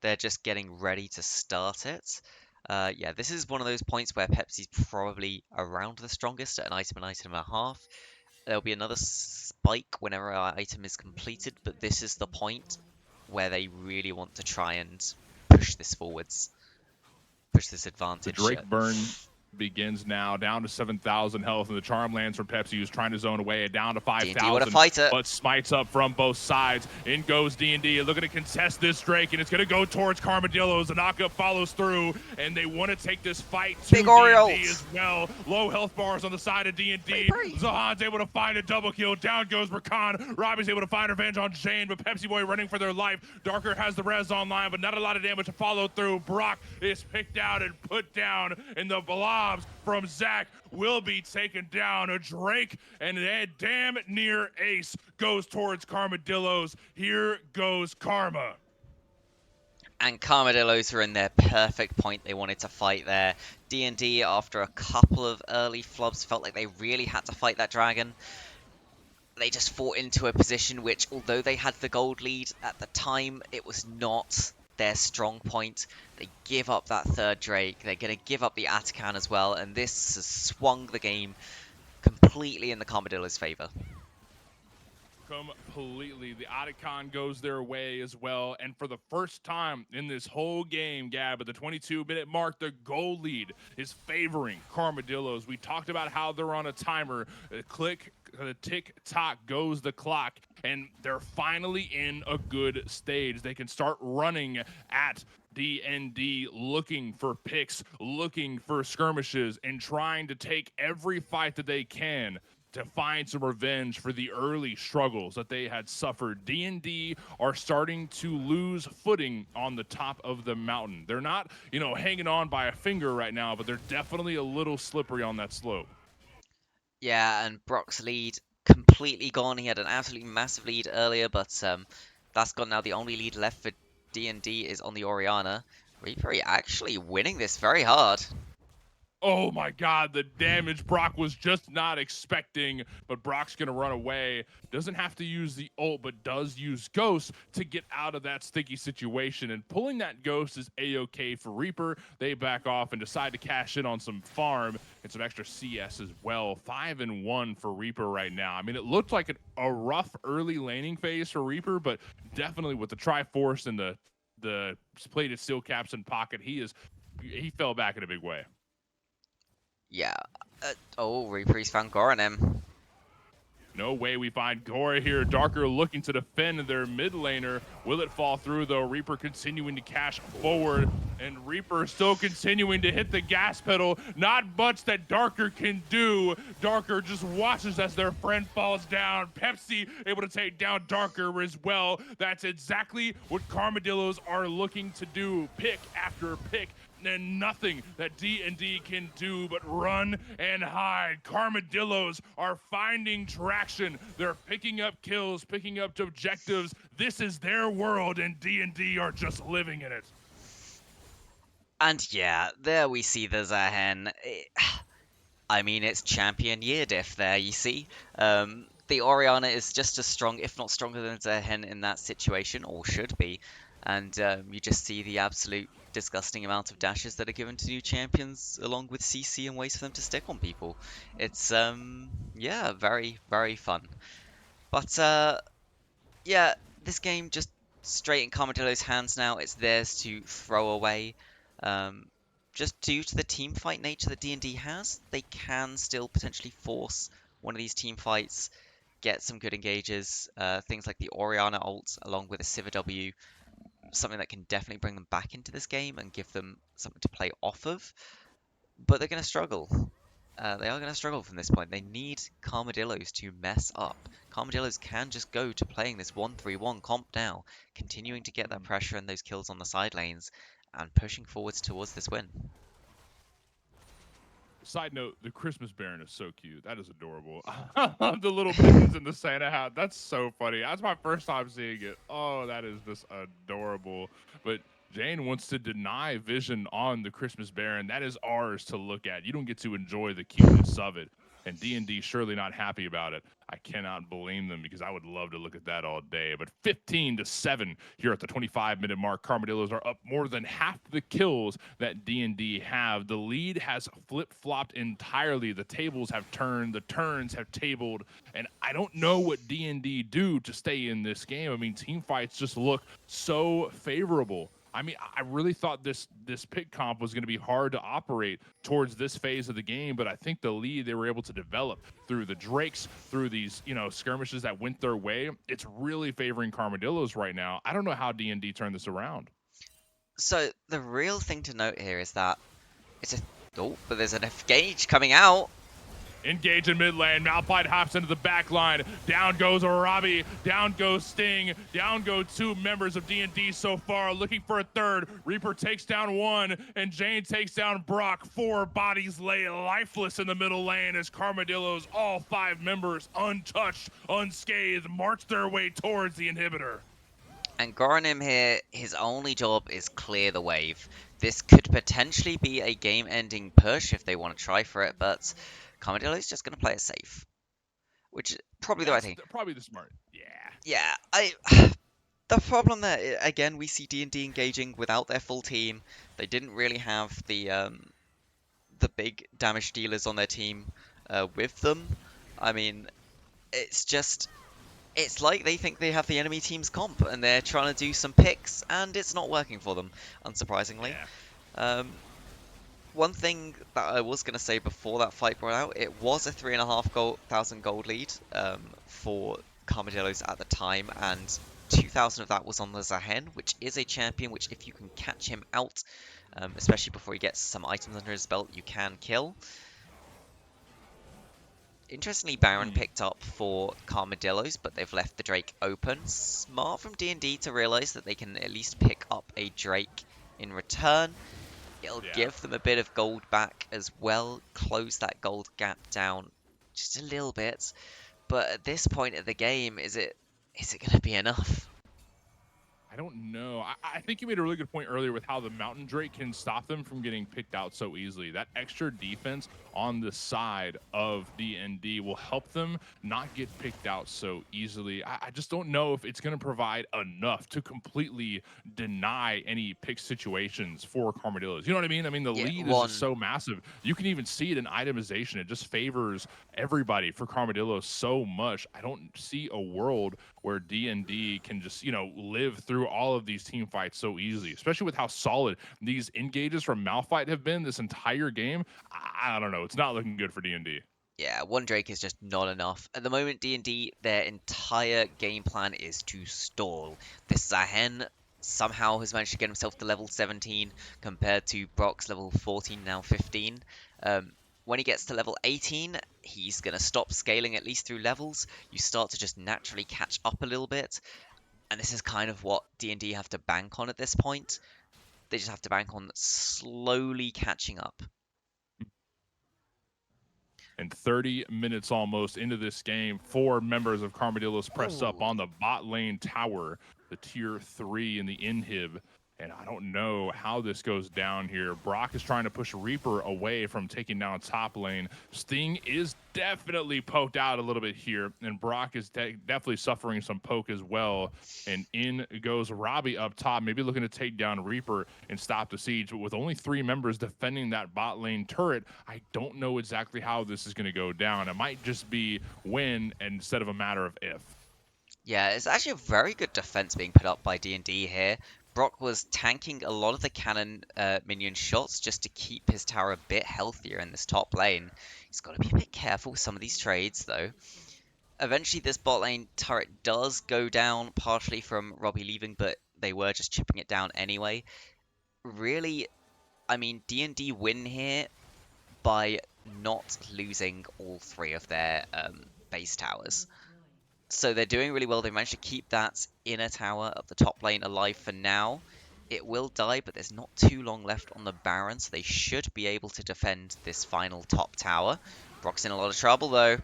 They're just getting ready to start it. Yeah, this is one of those points where Pepsi's probably around the strongest at an item and a half. There'll be another spike whenever our item is completed, but this is the point where they really want to try and push this forwards, push this The advantage. Drake burn begins now, down to 7,000 health, and the charm lands from Pepsi, who's trying to zone away, down to D&D want to 5,000, fight it. but smites up from both sides. In goes D&D, looking to contest this Drake, and it's going to go towards Carmadillos. The knockup follows through, and they want to take this fight to Big Orioles D&D as well. Low health bars on the side of D&D. Zahan's able to find a double kill. Down goes Rakan. Robbie's able to find revenge on Jane, but Pepsi Boy running for their life. Darker has the res online, but not a lot of damage to follow through. Brock is picked out and put down, and the blobs from Zach will be taken down. A Drake and a damn near ace goes towards Carmadillos. Here goes Karma. And Carmadillos are in their perfect point. They wanted to fight there. D&D, after a couple of early flubs, felt like they really had to fight that dragon. They just fought into a position which, although they had the gold lead at the time, it was not their strong point. They give up that third Drake. They're going to give up the Atakan as well, and this has swung the game completely in the Carmadillos' favor. Completely. The Otacon goes their way as well. And for the first time in this whole game, Gab, at the 22-minute mark, the goal lead is favoring Carmadillos. We talked about how they're on a timer. The tick-tock goes the clock, and they're finally in a good stage. They can start running at DND, looking for picks, looking for skirmishes, and trying to take every fight that they can to find some revenge for the early struggles that they had suffered. D&D are starting to lose footing on the top of the mountain. They're not, hanging on by a finger right now, but they're definitely a little slippery on that slope. Yeah, and Brock's lead completely gone. He had an absolutely massive lead earlier, but that's gone now. The only lead left for D&D is on the Oriana. Reaper actually winning this very hard. Oh my God, the damage Brock was just not expecting, but Brock's going to run away. Doesn't have to use the ult, but does use Ghost to get out of that sticky situation. And pulling that Ghost is A-OK for Reaper. They back off and decide to cash in on some farm and some extra CS as well. 5-1 for Reaper right now. I mean, it looked like a rough early laning phase for Reaper, but definitely with the Triforce and the plated steel caps in pocket, he fell back in a big way. Yeah. Reaper's found Goranem. No way we find Gora here. Darker looking to defend their mid laner. Will it fall through, though? Reaper continuing to cash forward, and Reaper still continuing to hit the gas pedal. Not much that Darker can do. Darker just watches as their friend falls down. Pepsi able to take down Darker as well. That's exactly what Carmadillos are looking to do. Pick after pick. And nothing that D&D can do but run and hide. Carmadillos are finding traction. They're picking up kills, picking up objectives. This is their world, and D&D are just living in it. And yeah, there we see the Zahen. I mean, it's champion year diff there, you see. The Oriana is just as strong, if not stronger than Zahen in that situation, or should be. And you just see the absolute disgusting amount of dashes that are given to new champions, along with CC and ways for them to stick on people. It's, yeah, very, very fun. But, yeah, this game just straight in Carmadillo's hands now. It's theirs to throw away. Just due to the team fight nature that D&D has, they can still potentially force one of these team fights, get some good engages, things like the Oriana ult along with a Sivir W something that can definitely bring them back into this game and give them something to play off of. But they're going to struggle. They are going to struggle from this point. They need Carmadillos to mess up. Carmadillos can just go to playing this 1-3-1 comp now, continuing to get that pressure and those kills on the side lanes, and pushing forwards towards this win. Side note, the Christmas Baron is so cute. That is adorable. The little mittens in the Santa hat. That's so funny. That's my first time seeing it. Oh, that is just adorable. But Jane wants to deny vision on the Christmas Baron. That is ours to look at. You don't get to enjoy the cuteness of it. And D&D surely not happy about it. I cannot blame them because I would love to look at that all day. But 15-7 here at the 25-minute mark. Carmadillos are up more than half the kills that D&D have. The lead has flip-flopped entirely. The tables have turned. The turns have tabled. And I don't know what D&D do to stay in this game. I mean, team fights just look so favorable. I mean, I really thought this pick comp was going to be hard to operate towards this phase of the game, but I think the lead they were able to develop through the Drakes, through these, skirmishes that went their way, it's really favoring Carmadillos right now. I don't know how D&D turned this around. So the real thing to note here is that but there's an F-Gage coming out. Engage in mid lane. Malphite hops into the back line. Down goes Robbie. Down goes Sting. Down go two members of D&D so far, looking for a third. Reaper takes down one, and Jane takes down Brock. 4 bodies lay lifeless in the middle lane as Carmadillos, all 5 members, untouched, unscathed, march their way towards the inhibitor. And Goronim here, his only job is clear the wave. This could potentially be a game-ending push if they want to try for it, but Carmadillo's just going to play it safe, which is probably the right thing. Probably the smart. Yeah, the problem there, again, we see D&D engaging without their full team. They didn't really have the big damage dealers on their team with them. I mean, it's like they think they have the enemy team's comp and they're trying to do some picks and it's not working for them, unsurprisingly. Yeah. One thing that I was going to say before that fight broke out, it was a 3,500 gold lead for Carmadillos at the time, and 2,000 of that was on the Zahen, which is a champion which, if you can catch him out, especially before he gets some items under his belt, you can kill. Interestingly, Baron picked up for Carmadillos, but they've left the Drake open. Smart from D&D to realize that they can at least pick up a Drake in return. It'll give them a bit of gold back as well, close that gold gap down just a little bit. But at this point of the game, is it going to be enough? I don't know. I think you made a really good point earlier with how the Mountain Drake can stop them from getting picked out so easily. That extra defense on the side of D&D will help them not get picked out so easily. I just don't know if it's going to provide enough to completely deny any pick situations for Carmadillos. You know what I mean? I mean, the lead is just so massive. You can even see it in itemization. It just favors everybody for Carmadillos so much. I don't see a world where D&D can just, live through all of these team fights so easily, especially with how solid these engages from Malphite have been this entire game. I don't know. It's not looking good for D&D. Yeah, 1 Drake is just not enough. At the moment, D&D, their entire game plan is to stall. This Zahen somehow has managed to get himself to level 17 compared to Brock's level 14, now 15. When he gets to level 18, he's going to stop scaling, at least through levels. You start to just naturally catch up a little bit. And this is kind of what D&D have to bank on at this point. They just have to bank on slowly catching up. And 30 minutes almost into this game, 4 members of Carmadillos press up on the bot lane tower, the tier 3 in the inhib. And I don't know how this goes down here. Brock is trying to push Reaper away from taking down top lane. Sting is definitely poked out a little bit here, and Brock is definitely suffering some poke as well. And in goes Robbie up top, maybe looking to take down Reaper and stop the siege. But with only 3 members defending that bot lane turret, I don't know exactly how this is going to go down. It might just be when instead of a matter of if. Yeah, it's actually a very good defense being put up by D&D here. Brock was tanking a lot of the cannon minion shots just to keep his tower a bit healthier in this top lane. He's got to be a bit careful with some of these trades, though. Eventually, this bot lane turret does go down, partially from Robbie leaving, but they were just chipping it down anyway. Really, I mean, DND win here by not losing all 3 of their base towers. So they're doing really well. They managed to keep that inner tower of the top lane alive for now. It will die, but there's not too long left on the Baron, so they should be able to defend this final top tower. Brock's in a lot of trouble, though.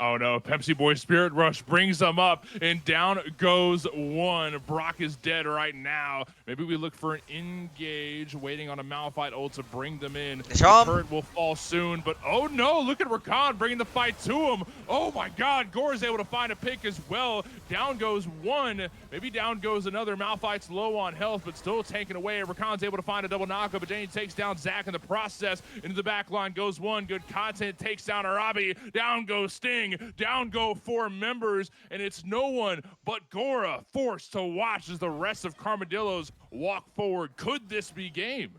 Oh no, Pepsi Boy Spirit Rush brings them up, and down goes one. Brock is dead right now. Maybe we look for an engage, waiting on a Malphite ult to bring them in. The charm. turret will fall soon, but oh no, look at Rakan bringing the fight to him. Oh my god, Gore is able to find a pick as well. Down goes one. Maybe down goes another. Malphite's low on health, but still tanking away. Rakan's able to find a double knockup, but Jane takes down Zac in the process. Into the back line goes one. Good content takes down Arabi. Down goes Sting. Down go 4 members, and it's no one but Gora forced to watch as the rest of Karmadillos walk forward. Could this be game?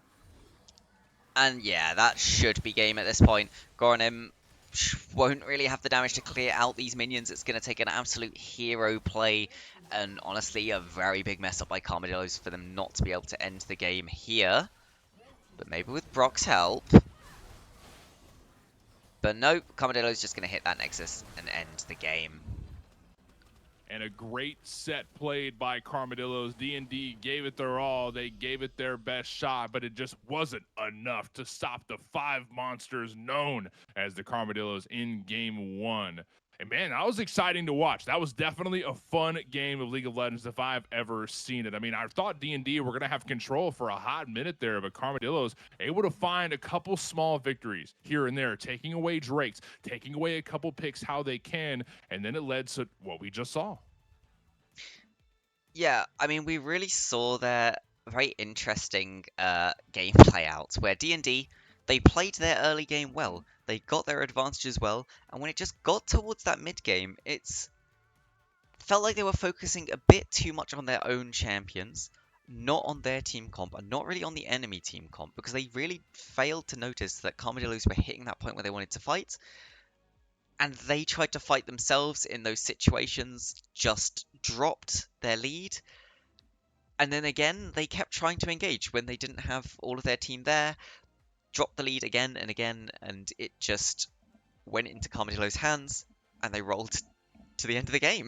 And yeah, that should be game at this point. Goranim won't really have the damage to clear out these minions. It's going to take an absolute hero play, and honestly, a very big mess up by Karmadillos for them not to be able to end the game here. But maybe with Brock's help. But nope, Karmadillo's just going to hit that Nexus and end the game. And a great set played by Karmadillos. DND gave it their all. They gave it their best shot, but it just wasn't enough to stop the 5 monsters known as the Karmadillos in game 1. And man, that was exciting to watch. That was definitely a fun game of League of Legends if I've ever seen it. I mean, I thought D&D were going to have control for a hot minute there, but Karmadillos able to find a couple small victories here and there, taking away Drakes, taking away a couple picks how they can, and then it led to what we just saw. Yeah, I mean, we really saw their very interesting game play out, where D&D, they played their early game well. They got their advantages well, and when it just got towards that mid game, it's felt like they were focusing a bit too much on their own champions, not on their team comp, and not really on the enemy team comp, because they really failed to notice that Karmadillos were hitting that point where they wanted to fight, and they tried to fight themselves in those situations, just dropped their lead, and then again, they kept trying to engage when they didn't have all of their team there, dropped the lead again and again, and it just went into Karmadillo's hands, and they rolled to the end of the game.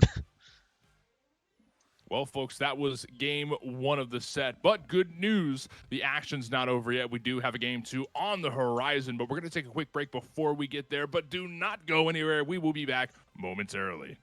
Well, folks, that was game 1 of the set, but good news, the action's not over yet. We do have a game 2 on the horizon, but we're going to take a quick break before we get there, but do not go anywhere. We will be back momentarily.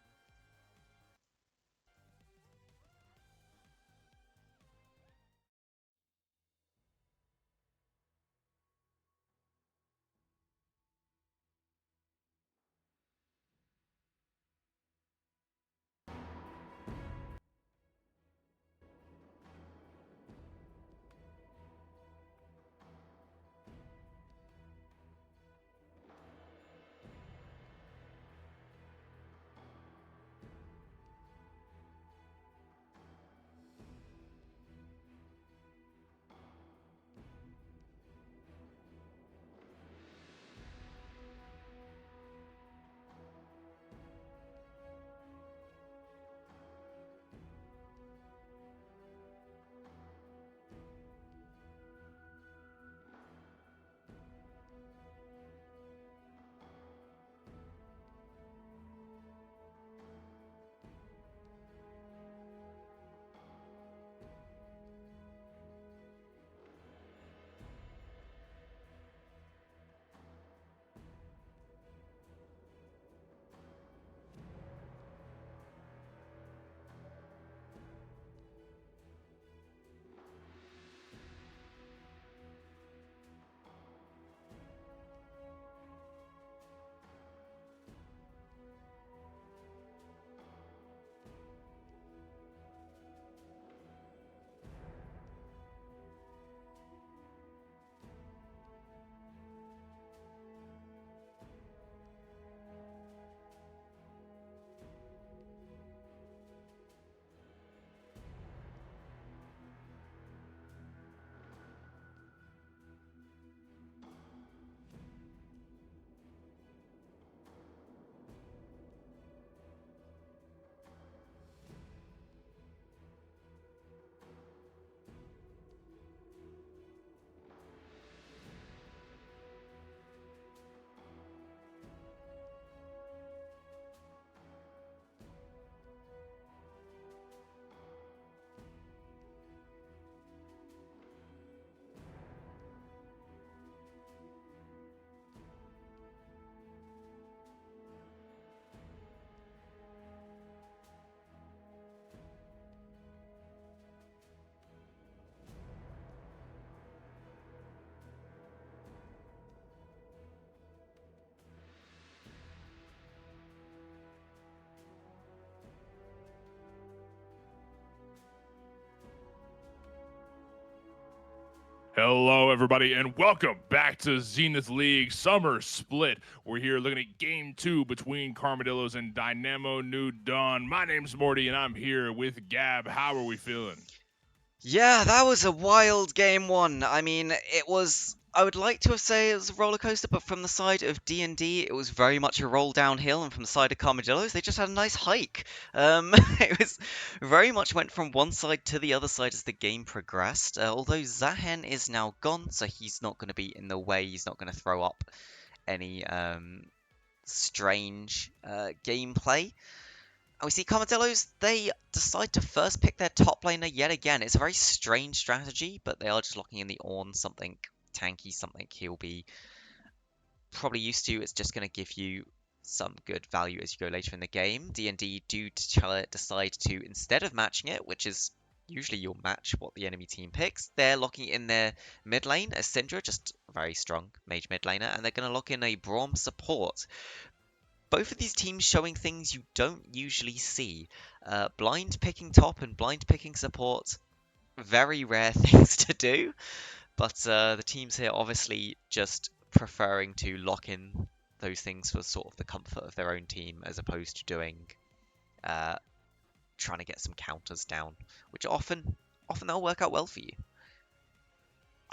Hello, everybody, and welcome back to Zenith League Summer Split. We're here looking at Game 2 between Carmadillos and Dynamo New Dawn. My name's Morty, and I'm here with Gab. How are we feeling? Yeah, that was a wild game one. I mean, I would like to have said it was a roller coaster, but from the side of D&D, it was very much a roll downhill, and from the side of Carmadillos, they just had a nice hike. It was very much went from one side to the other side as the game progressed. Although Zahen is now gone, so he's not going to be in the way. He's not going to throw up any strange gameplay. And we see Carmadillos, they decide to first pick their top laner yet again. It's a very strange strategy, but they are just locking in the Ornn, something tanky, something he'll be probably used to. It's just going to give you some good value as you go later in the game. D&D do decide to, instead of matching it, which is usually you'll match what the enemy team picks, they're locking in their mid lane, a Syndra, just a very strong mage mid laner, and they're going to lock in a Braum support. Both of these teams showing things you don't usually see. Blind picking top and blind picking support, very rare things to do, but the teams here obviously just preferring to lock in those things for sort of the comfort of their own team as opposed to doing trying to get some counters down, which often they'll work out well for you.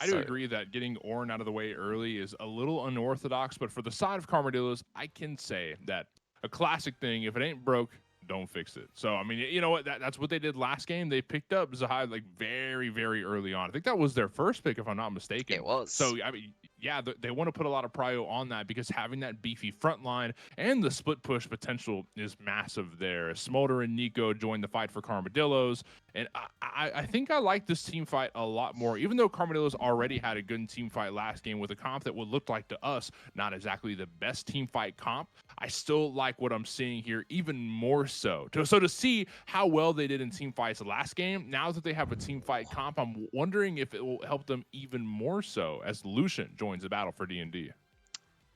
I do agree that getting Ornn out of the way early is a little unorthodox, but for the side of Carmadillos, I can say that a classic thing, if it ain't broke, don't fix it. So, I mean, you know what? That's what they did last game. They picked up Zahai like very, very early on. I think that was their first pick, if I'm not mistaken. It was. So, I mean, yeah, they want to put a lot of prio on that because having that beefy front line and the split push potential is massive there. Smolder and Nico joined the fight for Carmadillos. And I think I like this team fight a lot more, even though Carmadillos already had a good team fight last game with a comp that would look like to us not exactly the best team fight comp. I still like what I'm seeing here even more so. So to see how well they did in team fights last game, now that they have a team fight comp, I'm wondering if it will help them even more so as Lucian joins the battle for D&D.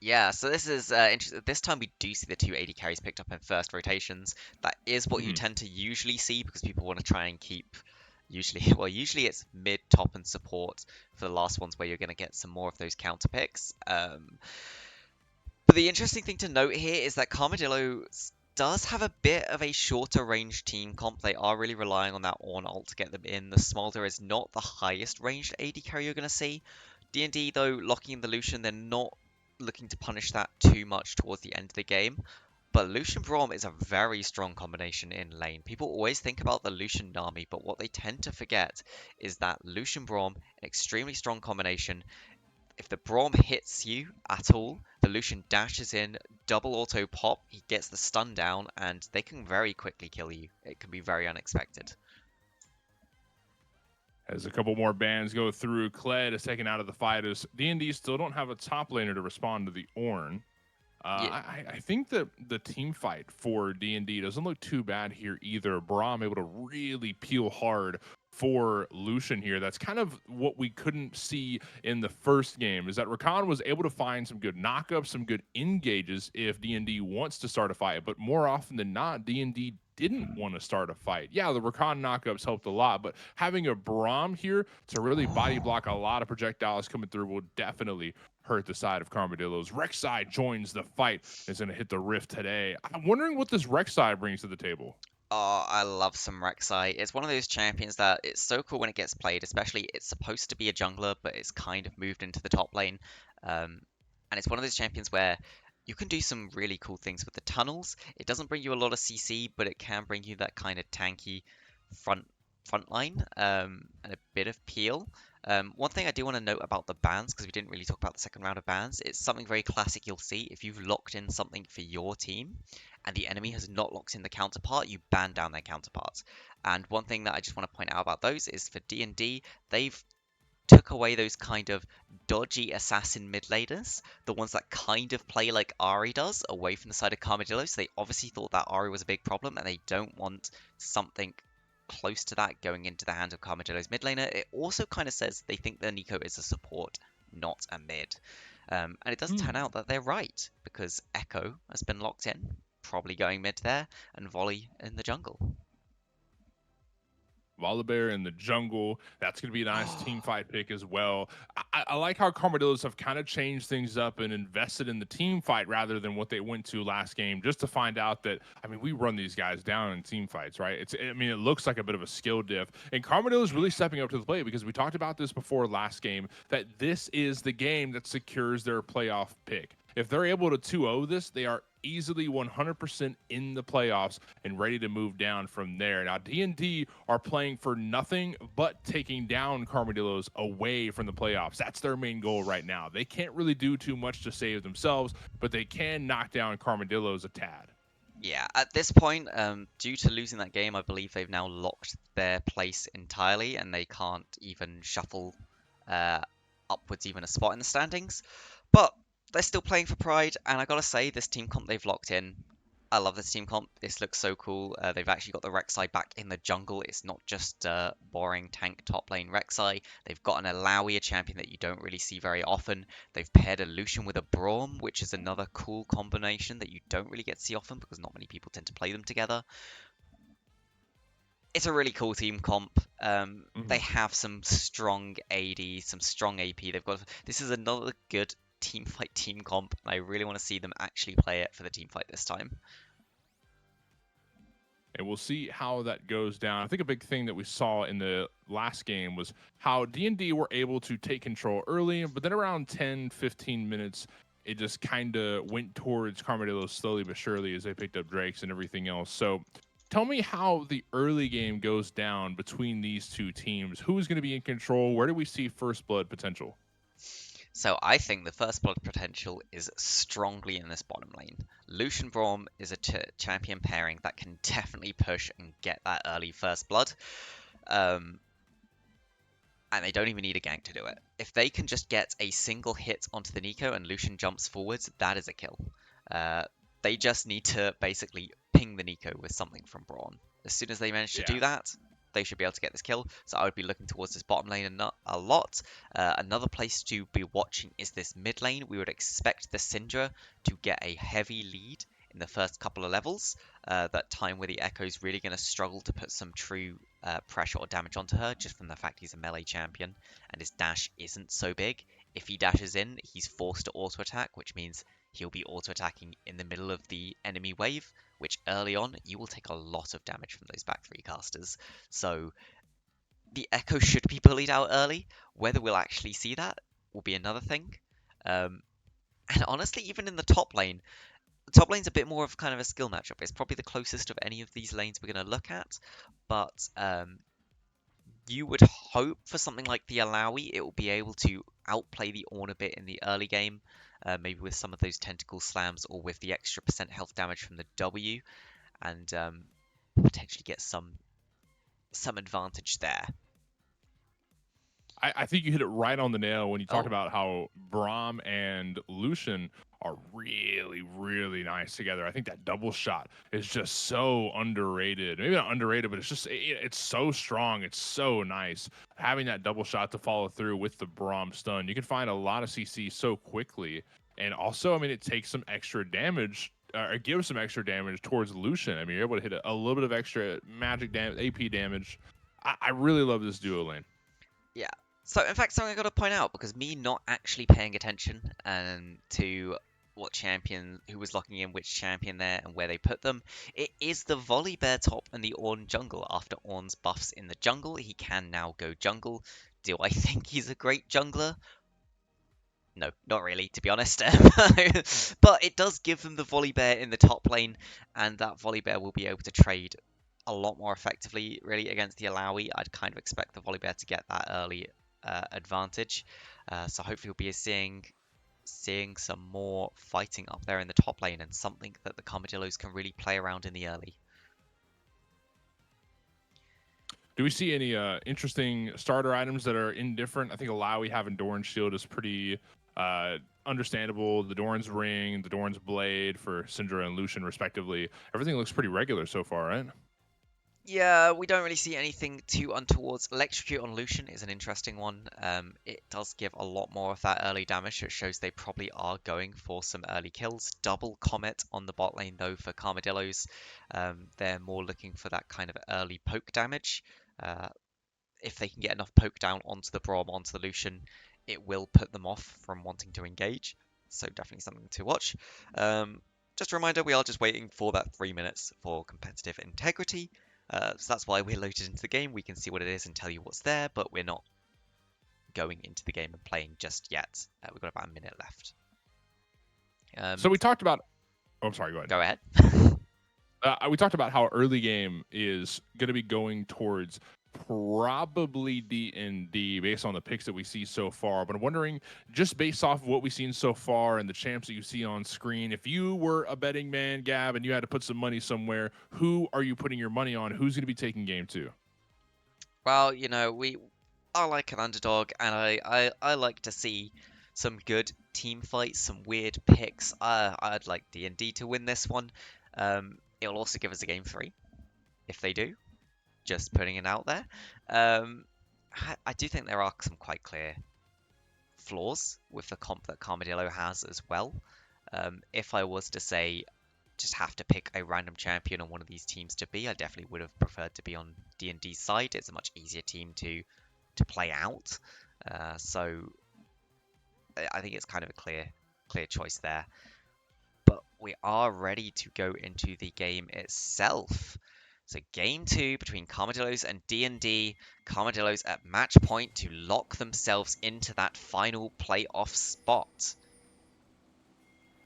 Yeah, so this is interesting. This time we do see the two AD carries picked up in first rotations. That is what you tend to usually see because people want to try and keep usually it's mid, top, and support for the last ones where you're going to get some more of those counter picks. But the interesting thing to note here is that Carmadillo does have a bit of a shorter range team comp. They are really relying on that Ornn ult to get them in. The Smolder is not the highest ranged AD carry you're going to see. D&D, though, locking in the Lucian, they're not looking to punish that too much towards the end of the game. But Lucian Braum is a very strong combination in lane. People always think about the Lucian Nami, but what they tend to forget is that Lucian Braum, an extremely strong combination. If the Braum hits you at all, the Lucian dashes in, double auto pop, he gets the stun down, and they can very quickly kill you. It can be very unexpected. As a couple more bans go through, Kled is taken out of the fight as D&D still don't have a top laner to respond to the Ornn. Yeah. I think that the team fight for D&D doesn't look too bad here either. Braum able to really peel hard for Lucian here. That's kind of what we couldn't see in the first game, is that Rakan was able to find some good knockups, some good engages if D&D wants to start a fight, but more often than not, D&D didn't want to start a fight. Yeah, the Rakan knockups helped a lot, but having a Braum here to really body block a lot of projectiles coming through will definitely hurt the side of Carmadillos. Rek'Sai joins the fight. Is going to hit the Rift today. I'm wondering what this Rek'Sai brings to the table. Oh, I love some Rek'Sai. It's one of those champions that it's so cool when it gets played, especially it's supposed to be a jungler, but it's kind of moved into the top lane. And it's one of those champions where you can do some really cool things with the tunnels. It doesn't bring you a lot of CC, but it can bring you that kind of tanky front line and a bit of peel. One thing I do want to note about the bans, because we didn't really talk about the second round of bans, it's something very classic you'll see. If you've locked in something for your team and the enemy has not locked in the counterpart, you ban down their counterparts. And one thing that I just want to point out about those is for D&D, they've took away those kind of dodgy assassin mid laners, the ones that kind of play like Ahri does, away from the side of Carmadillo. So they obviously thought that Ahri was a big problem, and they don't want something close to that going into the hands of Carmadillo's mid laner. It also kind of says they think that Nico is a support, not a mid. And it does turn out that they're right, because Echo has been locked in, probably going mid there, and Volley in the jungle. Volibear in the jungle. That's going to be a nice team fight pick as well. I like how Carmadillos have kind of changed things up and invested in the team fight rather than what they went to last game, just to find out that, I mean, we run these guys down in team fights, right? I mean, it looks like a bit of a skill diff. And Carmadillos really stepping up to the plate because we talked about this before last game, that this is the game that secures their playoff pick. If they're able to 2-0 this, they are easily 100% in the playoffs and ready to move down from there. Now, DND are playing for nothing but taking down Carmadillos away from the playoffs. That's their main goal right now. They can't really do too much to save themselves, but they can knock down Carmadillos a tad. Yeah, at this point, due to losing that game, I believe they've now locked their place entirely, and they can't even shuffle uh, upwards even a spot in the standings. But they're still playing for pride, and I gotta say, this team comp they've locked in, I love this team comp. This looks so cool. They've actually got the Rek'Sai back in the jungle. It's not just boring tank top lane Rek'Sai. They've got an Alawi, a champion that you don't really see very often. They've paired a Lucian with a Braum, which is another cool combination that you don't really get to see often because not many people tend to play them together. It's a really cool team comp. They have some strong AD, some strong AP. This is another good team fight team comp, and I really want to see them actually play it for the team fight this time. And we'll see how that goes down. I think a big thing that we saw in the last game was how D&D were able to take control early, but then around 10, 15 minutes, it just kind of went towards Carmadillo slowly but surely as they picked up Drakes and everything else. So tell me how the early game goes down between these two teams. Who's going to be in control? Where do we see first blood potential? So I think the first blood potential is strongly in this bottom lane. Lucian Braum is a champion pairing that can definitely push and get that early first blood. And they don't even need a gank to do it. If they can just get a single hit onto the Nico and Lucian jumps forwards, that is a kill. They just need to basically ping the Nico with something from Braum. As soon as they manage to do that, they should be able to get this kill. So I would be looking towards this bottom lane a lot. Another place to be watching is this mid lane. We would expect the Syndra to get a heavy lead in the first couple of levels. That time where the Echo's really going to struggle to put some true pressure or damage onto her, just from the fact he's a melee champion and his dash isn't so big. If he dashes in, he's forced to auto attack, which means he'll be auto attacking in the middle of the enemy wave, which early on you will take a lot of damage from those back three casters. So the Echo should be bullied out early. Whether we'll actually see that will be another thing. And honestly, even in the top lane, the top lane's a bit more of kind of a skill matchup. It's probably the closest of any of these lanes we're going to look at, but you would hope for something like the Alawi, it will be able to outplay the Ornn a bit in the early game, maybe with some of those tentacle slams or with the extra % health damage from the W, and potentially get some advantage there. I think you hit it right on the nail when you talk about how Braum and Lucian are really, really nice together. I think that double shot is just so underrated. Maybe not underrated, but it's so strong. It's so nice. Having that double shot to follow through with the Braum stun. You can find a lot of CC so quickly. And also, I mean, it takes some extra damage or gives some extra damage towards Lucian. I mean, you're able to hit a little bit of extra magic damage, AP damage. I really love this duo lane. Yeah. So, in fact, something I got to point out, because me not actually paying attention to who was locking in which champion there and where they put them, it is the Volibear top and the Ornn jungle. After Ornn's buffs in the jungle, he can now go jungle. Do I think he's a great jungler? No, not really, to be honest. But it does give them the Volibear in the top lane, and that Volibear will be able to trade a lot more effectively, really, against the Alawi. I'd kind of expect the Volibear to get that early advantage. So hopefully we'll be seeing some more fighting up there in the top lane, and something that the Carmadillos can really play around in the early. Do we see any interesting starter items that are indifferent? I think Alawi having Doran's Shield is pretty understandable. The Doran's Ring, the Doran's Blade for Syndra and Lucian, respectively. Everything looks pretty regular so far, right? Yeah, we don't really see anything too untowards. Electrocute on Lucian is an interesting one. It does give a lot more of that early damage. It shows they probably are going for some early kills. Double Comet on the bot lane, though, for Carmadillos. They're more looking for that kind of early poke damage. If they can get enough poke down onto the Braum, onto the Lucian, it will put them off from wanting to engage. So definitely something to watch. Just a reminder, we are just waiting for that 3 minutes for competitive integrity. So that's why we're loaded into the game. We can see what it is and tell you what's there, but we're not going into the game and playing just yet. We've got about a minute left. So we talked about. Oh, I'm sorry. Go ahead. Go ahead. We talked about how early game is going to be going towards probably DND based on the picks that we see so far. But I'm wondering, just based off of what we've seen so far and the champs that you see on screen, if you were a betting man, Gab, and you had to put some money somewhere, who are you putting your money on? Who's going to be taking game 2? Well, I like an underdog, and I like to see some good team fights, some weird picks. I'd like DND to win this one. It'll also give us a game 3 if they do. Just putting it out there. I do think there are some quite clear flaws with the comp that Carmadillo has as well. If I was to say just have to pick a random champion on one of these teams to be, I definitely would have preferred to be on D&D's side. It's a much easier team to play out. So I think it's kind of a clear choice there. But we are ready to go into the game itself. So game 2 between Carmadillos and D&D. Carmadillos at match point to lock themselves into that final playoff spot.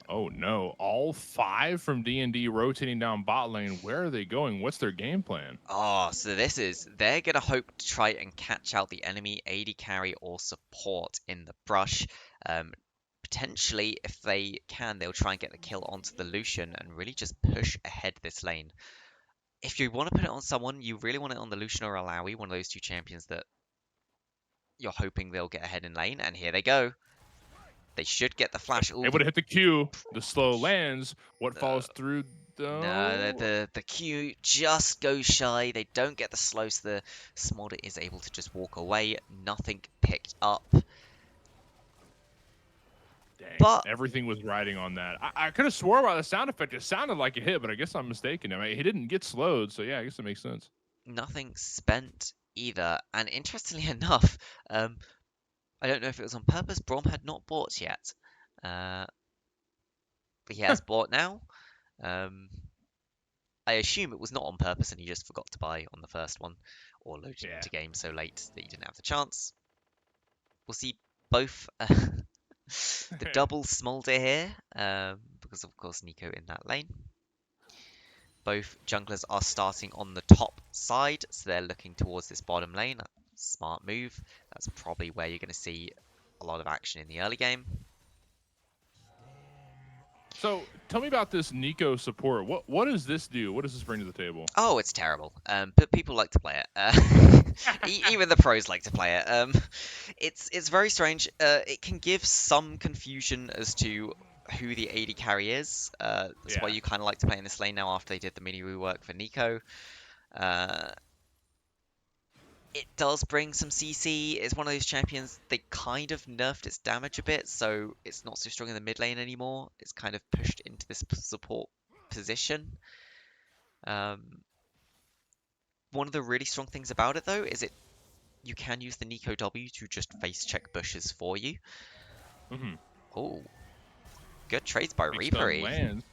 Oh no, all 5 from D&D rotating down bot lane. Where are they going? What's their game plan? Oh, so they're going to hope to try and catch out the enemy AD carry or support in the brush. Potentially, if they can, they'll try and get the kill onto the Lucian and really just push ahead this lane. If you want to put it on someone, you really want it on the Lucian or Alawi, one of those two champions that you're hoping they'll get ahead in lane. And here they go. They should get the flash. Ooh, Able to hit the Q. The slow lands. What falls through though? No, the Q just goes shy. They don't get the slow, so the Smolder is able to just walk away. Nothing picked up. Dang, But everything was riding on that. I could have swore by the sound effect it sounded like a hit, but I guess I'm mistaken. I mean, he didn't get slowed, so yeah, I guess it makes sense. nothing spent either. And interestingly enough, I don't know if it was on purpose. Braum had not bought yet. But he has bought now. I assume it was not on purpose and he just forgot to buy on the first one or loaded into game so late that he didn't have the chance. We'll see both the double Smolder here because of course Nico in that lane. Both junglers are starting on the top side, so they're looking towards this bottom lane. Smart move. That's probably where you're going to see a lot of action in the early game. So tell me about this Nico support. What does this do? What does this bring to the table? Oh, it's terrible. But people like to play it. Even the pros like to play it. It's very strange. It can give some confusion as to who the AD carry is. That's why you kind of like to play in this lane now after they did the mini rework for Nico. It does bring some CC. It's one of those champions, they kind of nerfed its damage a bit, so it's not so strong in the mid lane anymore. It's kind of pushed into this support position. One of the really strong things about it, though, is you can use the Nico W to just face check bushes for you. Oh, good trades by Reapery. Lands.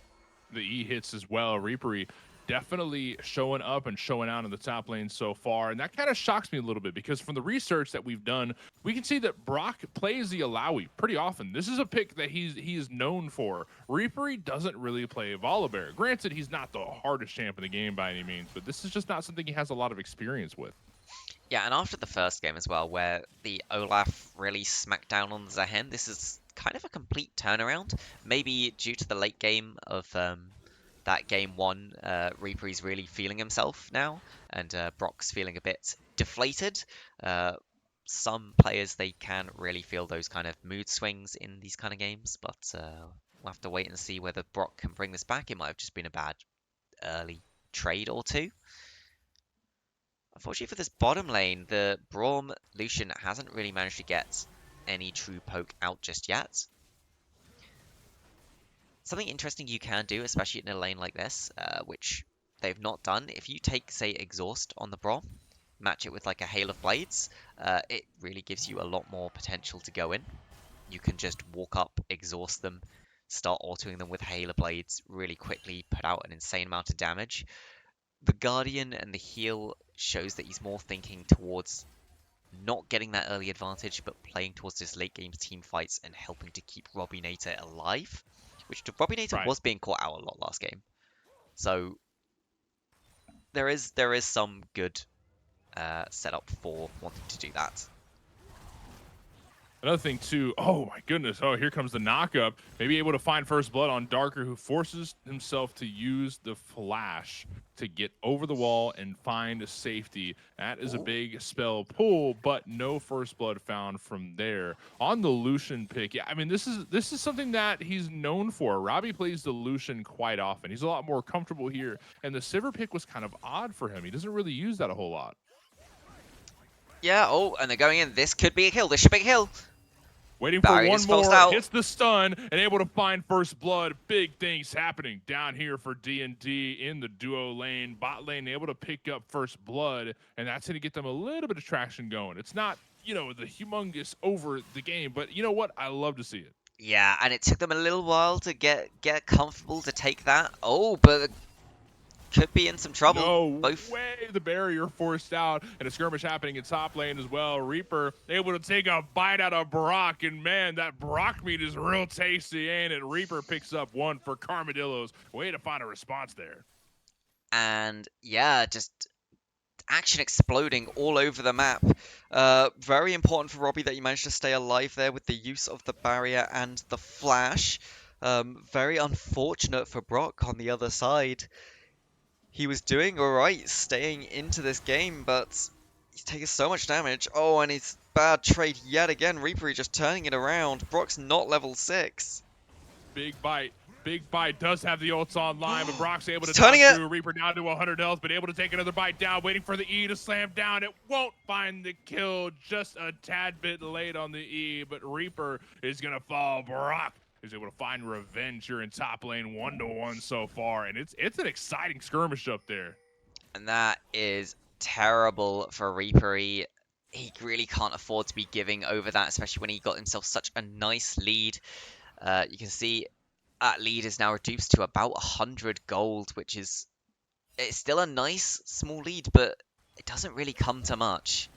The E hits as well. Reapery definitely showing up and showing out in the top lane so far, and that kind of shocks me a little bit because from the research that we've done, we can see that Brock plays the Alawi pretty often. This is a pick that he is known for. Reapery doesn't really play Volibear. Granted, he's not the hardest champ in the game by any means, but this is just not something he has a lot of experience with. Yeah, and after the first game as well, where the Olaf really smacked down on Zahen, this is kind of a complete turnaround. Maybe due to the late game of that game 1, Reapery's really feeling himself now, and Brock's feeling a bit deflated. Some players, they can really feel those kind of mood swings in these kind of games, but we'll have to wait and see whether Brock can bring this back. It might have just been a bad early trade or two. Unfortunately for this bottom lane, the Braum Lucian hasn't really managed to get any true poke out just yet. Something interesting you can do, especially in a lane like this, which they've not done, if you take, say, Exhaust on the Braum, match it with like a Hail of Blades, it really gives you a lot more potential to go in. You can just walk up, exhaust them, start autoing them with Hail of Blades really quickly, put out an insane amount of damage. The Guardian and the heal shows that he's more thinking towards not getting that early advantage, but playing towards his late game team fights and helping to keep Robbie Nater alive, which Robbie Nater Right. was being caught out a lot last game. So there is some good setup for wanting to do that. Another thing too, oh my goodness, oh, here comes the knockup. Maybe able to find first blood on Darker, who forces himself to use the flash to get over the wall and find safety. That is a big spell pull, but no first blood found from there. On the Lucian pick, yeah, I mean, this is something that he's known for. Robbie plays the Lucian quite often. He's a lot more comfortable here, and the Sivir pick was kind of odd for him. He doesn't really use that a whole lot. Yeah, oh, and they're going in. This could be a kill. This should be a kill. Waiting for Barrier one is forced more, out. hits the stun, and able to find first blood. Big things happening down here for DND in the duo lane. Bot lane able to pick up first blood, and that's going to get them a little bit of traction going. It's not, you know, the humongous over the game, but you know what? I love to see it. Yeah, and it took them a little while to get comfortable to take that. Oh, but could be in some trouble. No Both. way, the barrier forced out, and a skirmish happening in top lane as well. Reaper able to take a bite out of Brock, and man, that Brock meat is real tasty, ain't it? Reaper picks up one for Carmadillos. Way to find a response there. And yeah, just action exploding all over the map. Very important for Robbie that he managed to stay alive there with the use of the barrier and the flash. Very unfortunate for Brock on the other side. He was doing alright staying into this game, but he's taking so much damage. Oh, and his bad trade yet again. Reaper just turning it around. Brock's not level 6. Big bite. Big bite does have the ults online, but Brock's able to Turning dodge it. through. Reaper down to 100 health, but able to take another bite down, waiting for the E to slam down. It won't find the kill, just a tad bit late on the E, but Reaper is going to fall. Brock is able to find revenge here in top lane, 1-1 so far, and it's an exciting skirmish up there. And that is terrible for Reaper. He really can't afford to be giving over that, especially when he got himself such a nice lead. You can see that lead is now reduced to about 100 gold, which is it's still a nice small lead, but it doesn't really come to much.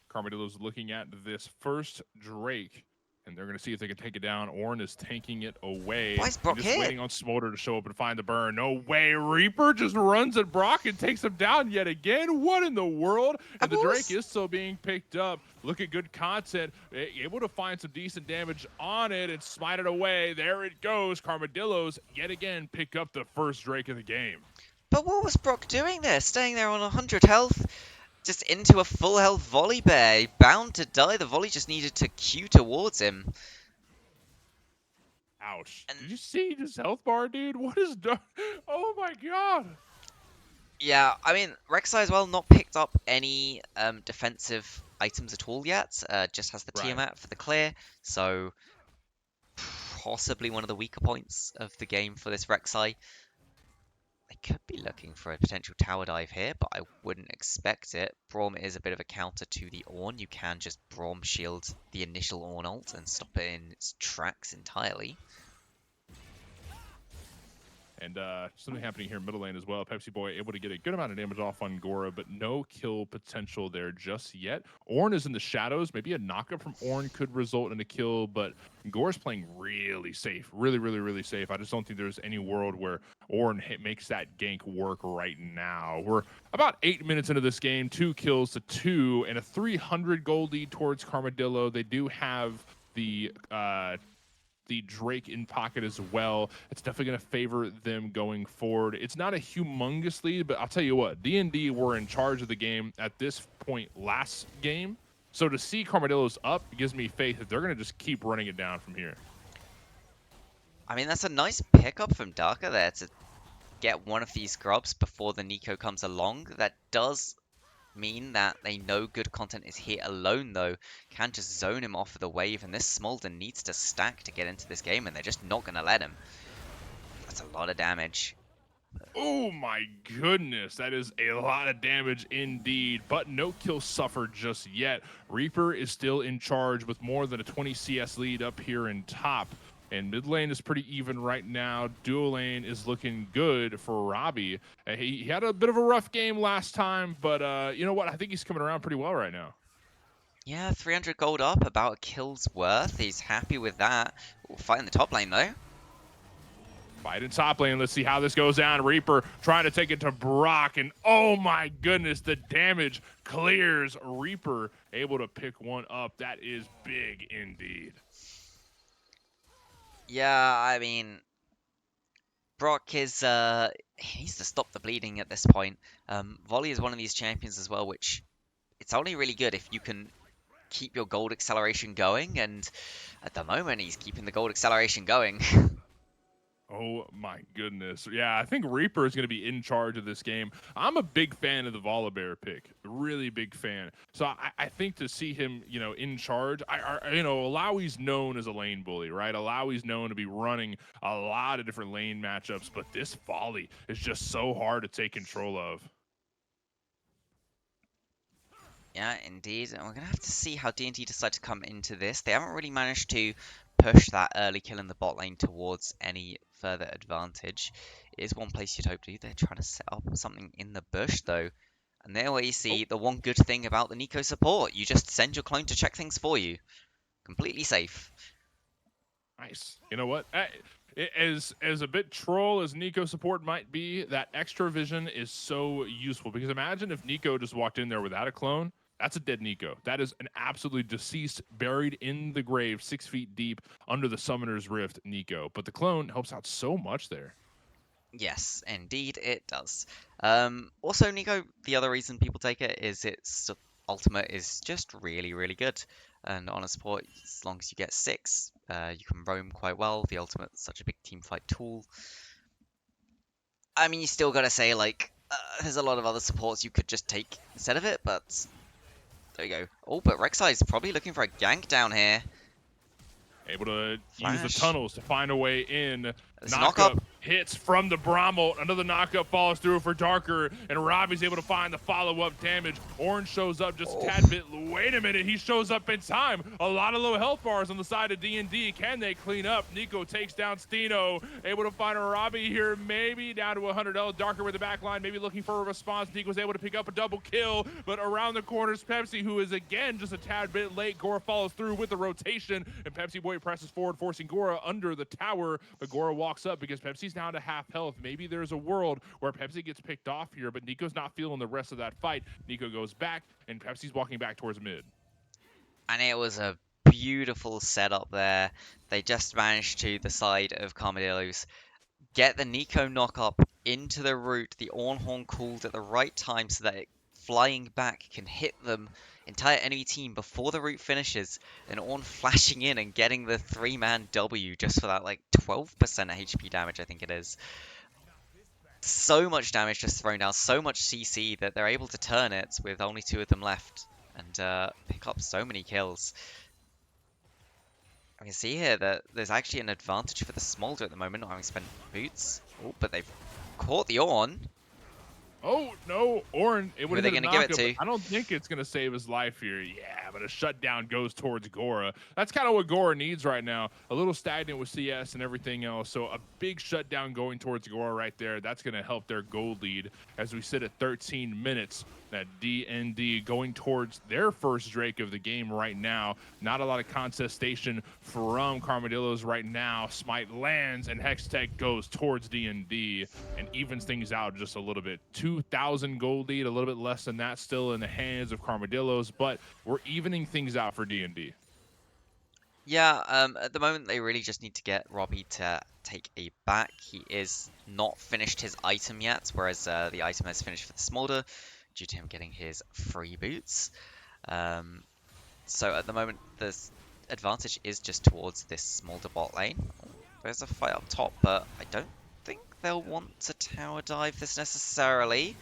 Carmadillo's looking at this first Drake, and they're going to see if they can take it down. Ornn is tanking it away. Why is Brock just hit? waiting on Smolder to show up and find the burn. No way. Reaper just runs at Brock and takes him down yet again. What in the world? And the Drake is still being picked up. Look at good content. Able to find some decent damage on it and smite it away. There it goes. Carmadillos yet again pick up the first Drake of the game. But what was Brock doing there? Staying there on 100 health? Just into a full health volley bear. Bound to die. The volley just needed to queue towards him. Ouch. Did you see his health bar, dude? What is done? Oh my god. Yeah, I mean, Rek'Sai as well not picked up any defensive items at all yet. Just has the Tiamat for the clear. So possibly one of the weaker points of the game for this Rek'Sai. They could be looking for a potential tower dive here, but I wouldn't expect it. Braum is a bit of a counter to the Ornn. You can just Braum shield the initial Ornn ult and stop it in its tracks entirely. And something happening here in middle lane as well. Pepsi Boy able to get a good amount of damage off on Gora, but no kill potential there just yet. Ornn is in the shadows. Maybe a knockup from Ornn could result in a kill, but Gora's playing really safe. Really safe. I just don't think there's any world where Ornn makes that gank work right now. We're about 8 minutes into this game. 2 kills to 2 and a 300 gold lead towards Carmadillo. They do have the Drake in pocket as well. It's definitely going to favor them going forward. It's not a humongous lead, but I'll tell you what, DND were in charge of the game at this point last game. So to see Carmadillos up gives me faith that they're going to just keep running it down from here. I mean, that's a nice pickup from Darker there to get one of these grubs before the Nico comes along. That does mean that they know good content is here alone, though. Can just zone him off of the wave, and this Smolder needs to stack to get into this game, and they're just not going to let him. That's a lot of damage. Oh my goodness, that is a lot of damage indeed, but no kill suffered just yet. Reaper is still in charge with more than a 20 CS lead up here in top, and mid lane is pretty even right now. Duo lane is looking good for Robbie. He had a bit of a rough game last time, but you know what? I think he's coming around pretty well right now. Yeah, 300 gold up, about a kill's worth. He's happy with that. We'll fight in the top lane though. Fight in top lane. Let's see how this goes down. Reaper trying to take it to Brock, and oh my goodness, the damage clears. Reaper able to pick one up. That is big indeed. Yeah, I mean, Brock is he needs to stop the bleeding at this point. Volley is one of these champions as well, which it's only really good if you can keep your gold acceleration going, and at the moment he's keeping the gold acceleration going. Oh my goodness. Yeah, I think Reaper is going to be in charge of this game. I'm a big fan of the Volibear pick. Really big fan. So I think to see him, in charge, Alawi's known as a lane bully, right? Alawi's known to be running a lot of different lane matchups, but this Volley is just so hard to take control of. Yeah, indeed. And we're going to have to see how DND decide to come into this. They haven't really managed to push that early kill in the bot lane towards any further advantage. It is one place you'd hope to. They're trying to set up something in the bush, though. And there we see the one good thing about the Nico support. You just send your clone to check things for you. Completely safe. Nice. You know what? As a bit troll as Nico support might be, that extra vision is so useful, because imagine if Nico just walked in there without a clone. That's a dead Nico. That is an absolutely deceased, buried in the grave, 6 feet deep under the Summoner's Rift Nico. But the clone helps out so much there. Yes, indeed it does. Also, Nico, the other reason people take it is its ultimate is just really, really good. And on a support, as long as you get 6, you can roam quite well. The ultimate's such a big teamfight tool. I mean, you still gotta say, like, there's a lot of other supports you could just take instead of it, but there you go. Oh, but Rek'Sai's probably looking for a gank down here. Able to Flash. use the tunnels to find a way in. Knock up. Hits from the Bramble. Another knockup follows through for Darker, and Robbie's able to find the follow-up damage. Orange shows up just a tad bit. Wait a minute, he shows up in time. A lot of low health bars on the side of DND. Can they clean up? Nico takes down Stino. Able to find a Robbie here, maybe down to 100 L. Darker with the back line, maybe looking for a response. Nico's able to pick up a double kill, but around the corners, Pepsi, who is again just a tad bit late. Gora follows through with the rotation, and Pepsi Boy presses forward, forcing Gora under the tower, but Gora walks up because Pepsi's down to half health. Maybe there's a world where Pepsi gets picked off here, but Nico's not feeling the rest of that fight. Nico goes back, and Pepsi's walking back towards mid. And it was a beautiful setup there. They just managed to, the side of Carmadillos, get the Nico knock up into the root. The Ornhorn called at the right time so that it flying back can hit them entire enemy team before the root finishes, and Ornn flashing in and getting the 3-man W just for that like 12% HP damage, I think it is. So much damage just thrown down, so much CC that they're able to turn it with only 2 of them left and pick up so many kills. I can see here that there's actually an advantage for the Smolder at the moment, not having spent boots. Oh, but they've caught the Ornn. Oh, no, Ornn, it would have been a give it knockup, to? but I don't think it's going to save his life here. Yeah, but a shutdown goes towards Gora. That's kind of what Gora needs right now. A little stagnant with CS and everything else, so a big shutdown going towards Gora right there. That's going to help their gold lead as we sit at 13 minutes. That DND going towards their first Drake of the game right now. Not a lot of contestation from Carmadillos right now. Smite lands, and Hextech goes towards DND and evens things out just a little bit. 2,000 gold lead, a little bit less than that still in the hands of Carmadillos, but we're evening things out for DND. Yeah, at the moment they really just need to get Robbie to take a back. He is not finished his item yet, whereas the item has finished for the Smolder due to him getting his free boots. So at the moment the advantage is just towards this Smolder bot lane. There's a fight up top, but I don't think they'll want to tower dive this necessarily.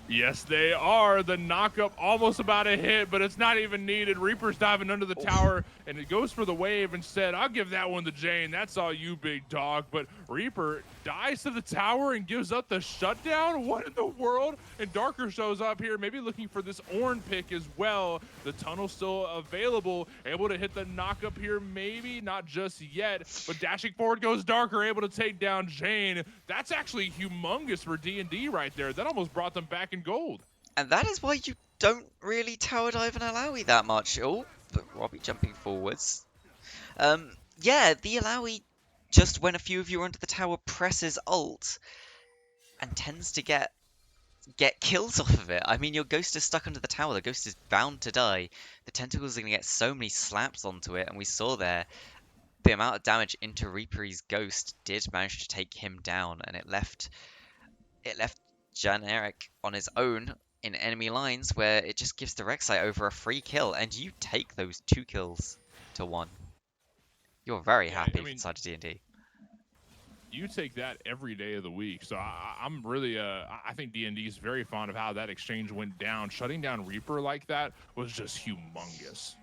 Yes, they are. The knockup almost about a hit, but it's not even needed. Reaper's diving under the tower, and it goes for the wave instead. I'll give that one to Jane. That's all you, big dog. But Reaper dies to the tower and gives up the shutdown? What in the world? And Darker shows up here, maybe looking for this Ornn pick as well. The tunnel's still available, able to hit the knock up here, maybe, not just yet, but dashing forward goes Darker, able to take down Jane. That's actually humongous for D&D right there. That almost brought them back in gold. And that is why you don't really tower dive an Alawi that much. Oh, but Robbie jumping forwards. Yeah, the Alawi, just when a few of you are under the tower, presses ult and tends to get kills off of it. I mean, your ghost is stuck under the tower. The ghost is bound to die. The tentacles are going to get so many slaps onto it, and we saw there the amount of damage into Reaper's ghost did manage to take him down, and it left Jan-Erik on his own in enemy lines, where it just gives the Rek'Sai over a free kill, and you take those 2 kills to 1. You're very happy inside of D&D. You take that every day of the week. So I'm really, I think D&D is very fond of how that exchange went down. Shutting down Reaper like that was just humongous.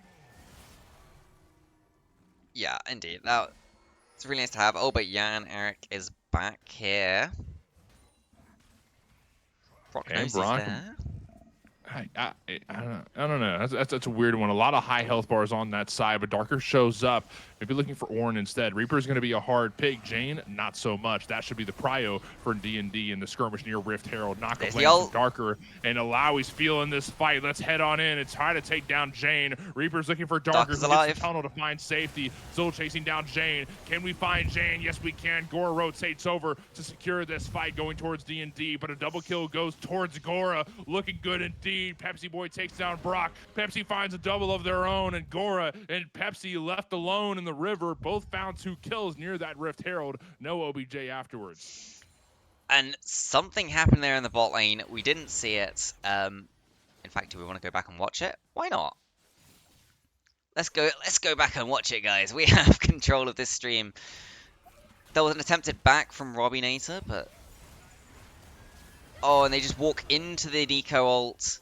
Yeah, indeed. It's really nice to have. Oh, but Jan-Erik is back here. Brock knows he's there. I don't know. That's a weird one. A lot of high health bars on that side, but Darker shows up. Maybe looking for Ornn instead. Reaper's going to be a hard pick. Jane, not so much. That should be the prio for D&D in the skirmish near Rift Herald. Knock of lands from Darker, and Alawi's feeling this fight. Let's head on in and try to take down Jane. Reaper's looking for Darker, who gets the tunnel to find safety. Still chasing down Jane. Can we find Jane? Yes, we can. Gora rotates over to secure this fight going towards D&D, but a double kill goes towards Gora. Looking good indeed. Pepsi Boy takes down Brock. Pepsi finds a double of their own, and Gora and Pepsi left alone in the river. Both found 2 kills near that Rift Herald. No OBJ afterwards. And something happened there in the bot lane. We didn't see it. In fact, do we want to go back and watch it? Why not? Let's go back and watch it, guys. We have control of this stream. There was an attempted back from Robbie Nater, but... Oh, and they just walk into the Nico ult.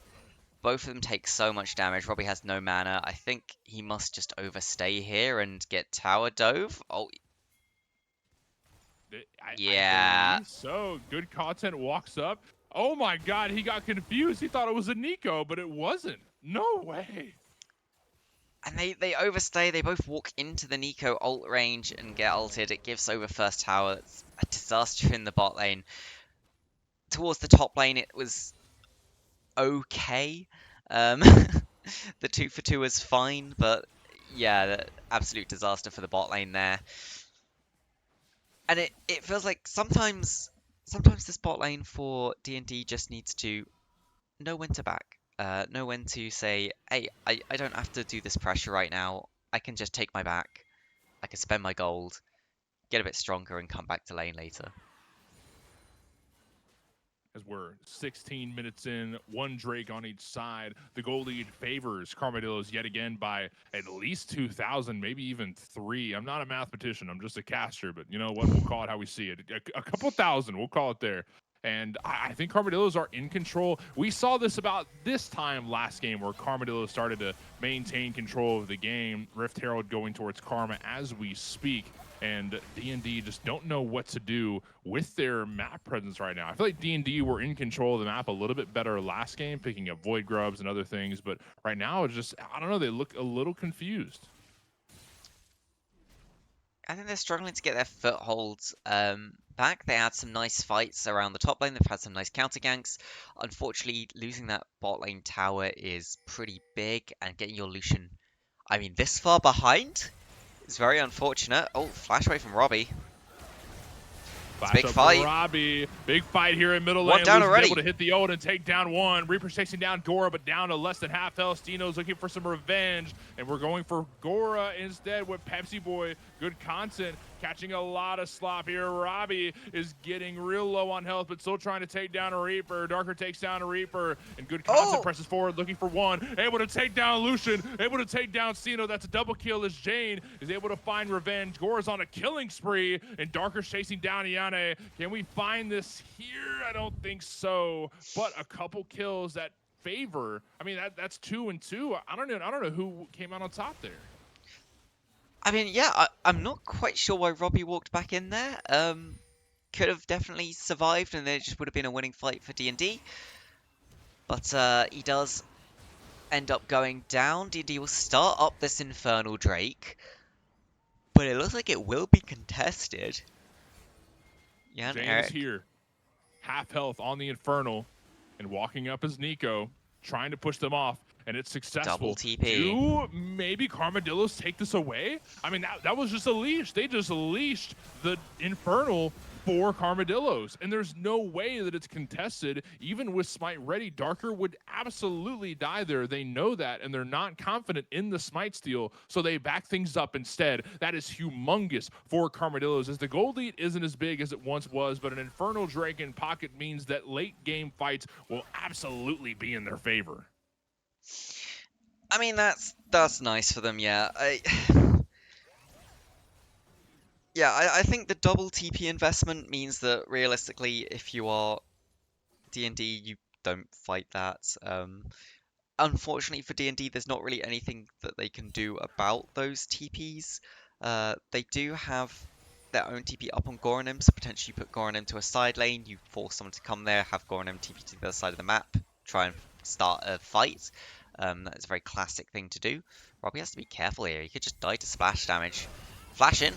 Both of them take so much damage. Robbie has no mana. I think he must just overstay here and get tower dove. Oh, yeah. So good content walks up. Oh my god, he got confused. He thought it was a Nico, but it wasn't. No way. And they overstay. They both walk into the Nico ult range and get ulted. It gives over first tower. It's a disaster in the bot lane. Towards the top lane, it was okay. The 2 for 2 was fine, but yeah, absolute disaster for the bot lane there. And it feels like sometimes this bot lane for D&D just needs to know when to back. Know when to say, hey, I don't have to do this pressure right now. I can just take my back. I can spend my gold, get a bit stronger, and come back to lane later. As we're 16 minutes in, 1 Drake on each side. The goal lead favors Karmadillos yet again by at least 2,000, maybe even 3. I'm not a mathematician. I'm just a caster, but you know what? We'll call it how we see it. A couple thousand, we'll call it there. And I think Karmadillos are in control. We saw this about this time last game where Karmadillos started to maintain control of the game. Rift Herald going towards Karma as we speak. And D&D just don't know what to do with their map presence right now. I feel like D&D were in control of the map a little bit better last game, picking up Void Grubs and other things. But right now, it's just, I don't know, they look a little confused. I think they're struggling to get their footholds back. They had some nice fights around the top lane. They've had some nice counter ganks. Unfortunately, losing that bot lane tower is pretty big. And getting your Lucian, I mean, this far behind is very unfortunate. Oh, flash away from Robbie. Big fight. Robbie. Big fight here in middle lane. One down already. Able to hit the ult and take down 1. Reaper's chasing down Gora, but down to less than half health. Stino's looking for some revenge, and we're going for Gora instead with Pepsi Boy. Good content. Catching a lot of slop here. Robbie is getting real low on health, but still trying to take down a Reaper. Darker takes down a Reaper, and good content presses forward, looking for 1. Able to take down Lucian. Able to take down Stino. That's a double kill as Jane is able to find revenge. Gora's on a killing spree, and Darker's chasing down Iane. Can we find this here? I don't think so, but a couple kills that favor. I mean, that's 2 and 2. I don't know who came out on top there. I mean, yeah, I'm not quite sure why Robbie walked back in there. Could have definitely survived, and it just would have been a winning fight for D&D. But he does end up going down. D&D will start up this Infernal Drake, but it looks like it will be contested. Jan Jane's Eric, here, half health on the Infernal, and walking up as Nico, trying to push them off, and it's double successful. TP. Do maybe Carmadillos take this away? I mean, that was just a leash. They just leashed the Infernal for Carmadillos, and there's no way that it's contested. Even with Smite ready, Darker would absolutely die there. They know that, and they're not confident in the Smite steal, so they back things up instead. That is humongous for Carmadillos, as the gold lead isn't as big as it once was, but an Infernal Drake in pocket means that late game fights will absolutely be in their favor. I mean, that's nice for them, yeah. I think the double TP investment means that realistically, if you are D&D, you don't fight that. Unfortunately for D&D, there's not really anything that they can do about those TPs. They do have their own TP up on Goronim, so potentially put Goronim to a side lane, you force someone to come there, have Goronim TP to the other side of the map, try and start a fight. That is a very classic thing to do. Robbie has to be careful here, he could just die to splash damage. Flash in.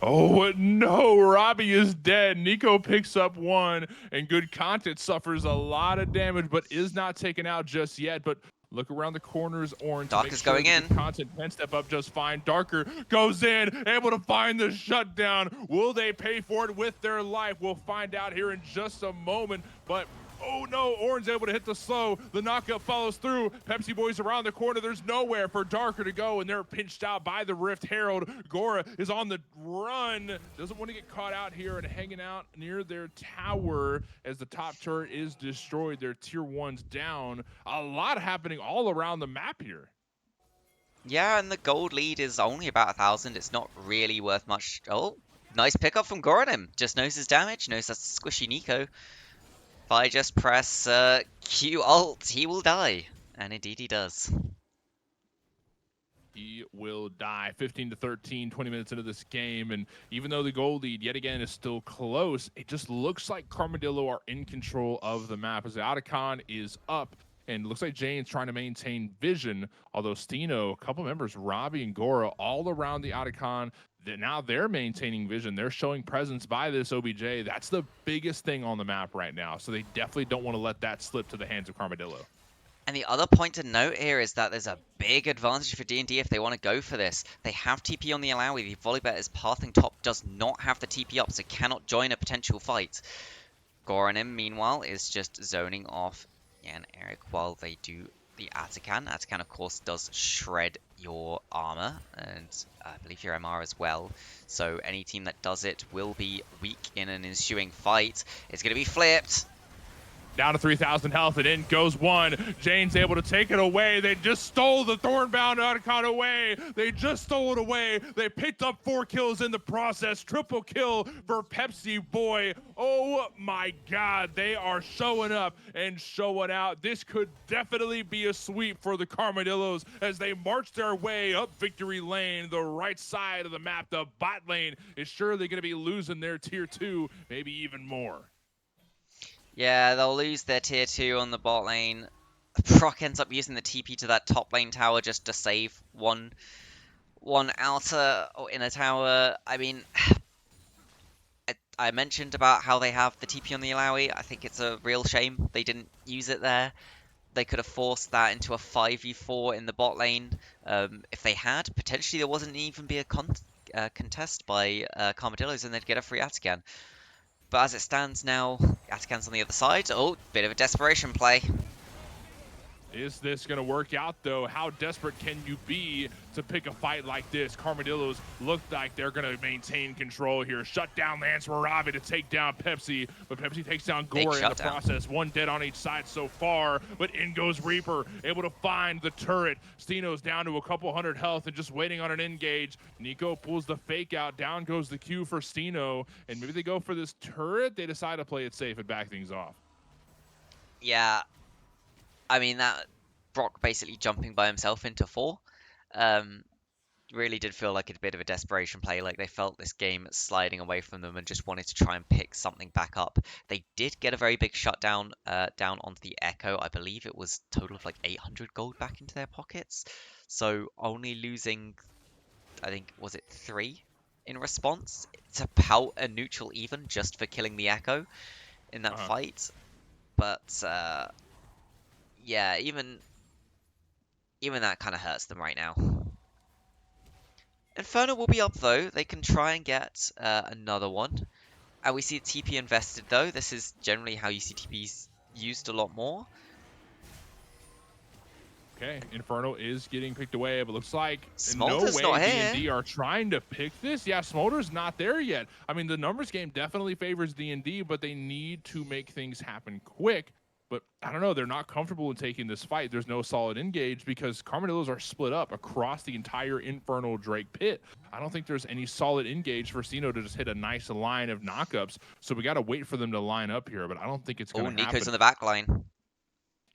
Oh no, Robbie is dead. Nico picks up one, and Good Content suffers a lot of damage, but is not taken out just yet. But look around the corners, Orange, to make Darker's sure going that in. Good Content can step up just fine. Darker goes in, able to find the shutdown. Will they pay for it with their life? We'll find out here in just a moment, but oh no, Orange able to hit the slow. The knockup follows through. Pepsi Boys around the corner. There's nowhere for Darker to go, and they're pinched out by the Rift Herald. Gora is on the run. Doesn't want to get caught out here and hanging out near their tower as the top turret is destroyed. Their tier 1's down. A lot happening all around the map here. Yeah, and the gold lead is only about 1,000. It's not really worth much. Oh, nice pickup from Goronim. Just knows his damage, knows that's squishy Nico. If I just press Q alt, he will die. And indeed he does. He will die. 15 to 13, 20 minutes into this game. And even though the goal lead yet again is still close, it just looks like Carmadillo are in control of the map as the Otacon is up. And it looks like Jane's trying to maintain vision, although Steno, a couple members, Robbie and Gora, all around the Otacon. Now they're maintaining vision. They're showing presence by this OBJ. That's the biggest thing on the map right now. So they definitely don't want to let that slip to the hands of Carmadillo. And the other point to note here is that there's a big advantage for D&D if they want to go for this. They have TP on the Alawi. The Volleybet is pathing top, does not have the TP up, so cannot join a potential fight. Goronim, meanwhile, is just zoning off Jan Eric while they do the Atakan. Atakan, of course, does shred your armor, and I believe your MR as well. So any team that does it will be weak in an ensuing fight. It's going to be flipped. Down to 3,000 health, and in goes one. Jane's able to take it away. They just stole the Thornbound Otacon away. They just stole it away. They picked up 4 kills in the process. Triple kill for Pepsi Boy. Oh my God, they are showing up and showing out. This could definitely be a sweep for the Carmadillos as they march their way up victory lane, the right side of the map. The bot lane is surely going to be losing their tier 2, maybe even more. Yeah, they'll lose their tier 2 on the bot lane. Proc ends up using the TP to that top lane tower just to save one outer or inner tower. I mean, I mentioned about how they have the TP on the Alawi. I think it's a real shame they didn't use it there. They could have forced that into a 5v4 in the bot lane. If they had, potentially there wasn't even be a contest by Carmadillos and they'd get a free Atakan. But as it stands now, Atakan's on the other side. Oh, bit of a desperation play. Is this going to work out, though? How desperate can you be to pick a fight like this? Carmadillos look like they're going to maintain control here. Shut down Lance Maravi to take down Pepsi, but Pepsi takes down Gore in the process. One dead on each side so far, but in goes Reaper, able to find the turret. Steno's down to a couple hundred health and just waiting on an engage. Nico pulls the fake out. Down goes the Q for Steno, and maybe they go for this turret. They decide to play it safe and back things off. Yeah. I mean, that Brock basically jumping by himself into 4. really did feel like a bit of a desperation play. Like they felt this game sliding away from them and just wanted to try and pick something back up. They did get a very big shutdown down onto the Echo. I believe it was total of like 800 gold back into their pockets. So only losing, I think, was it 3 in response? It's about a neutral even just for killing the Echo in that fight. But yeah, even that kind of hurts them right now. Inferno will be up though. They can try and get another one. And we see TP invested though. This is generally how you see TPs used a lot more. Okay, Inferno is getting picked away, but looks like Smolder's no way not here. DND are trying to pick this. Yeah, Smolder's not there yet. I mean, the numbers game definitely favors DND, but they need to make things happen quick. But I don't know, they're not comfortable in taking this fight. There's no solid engage because Carmadillos are split up across the entire Infernal Drake pit. I don't think there's any solid engage for Sino to just hit a nice line of knockups. So we got to wait for them to line up here, but I don't think it's going to happen. Nico's in the back line.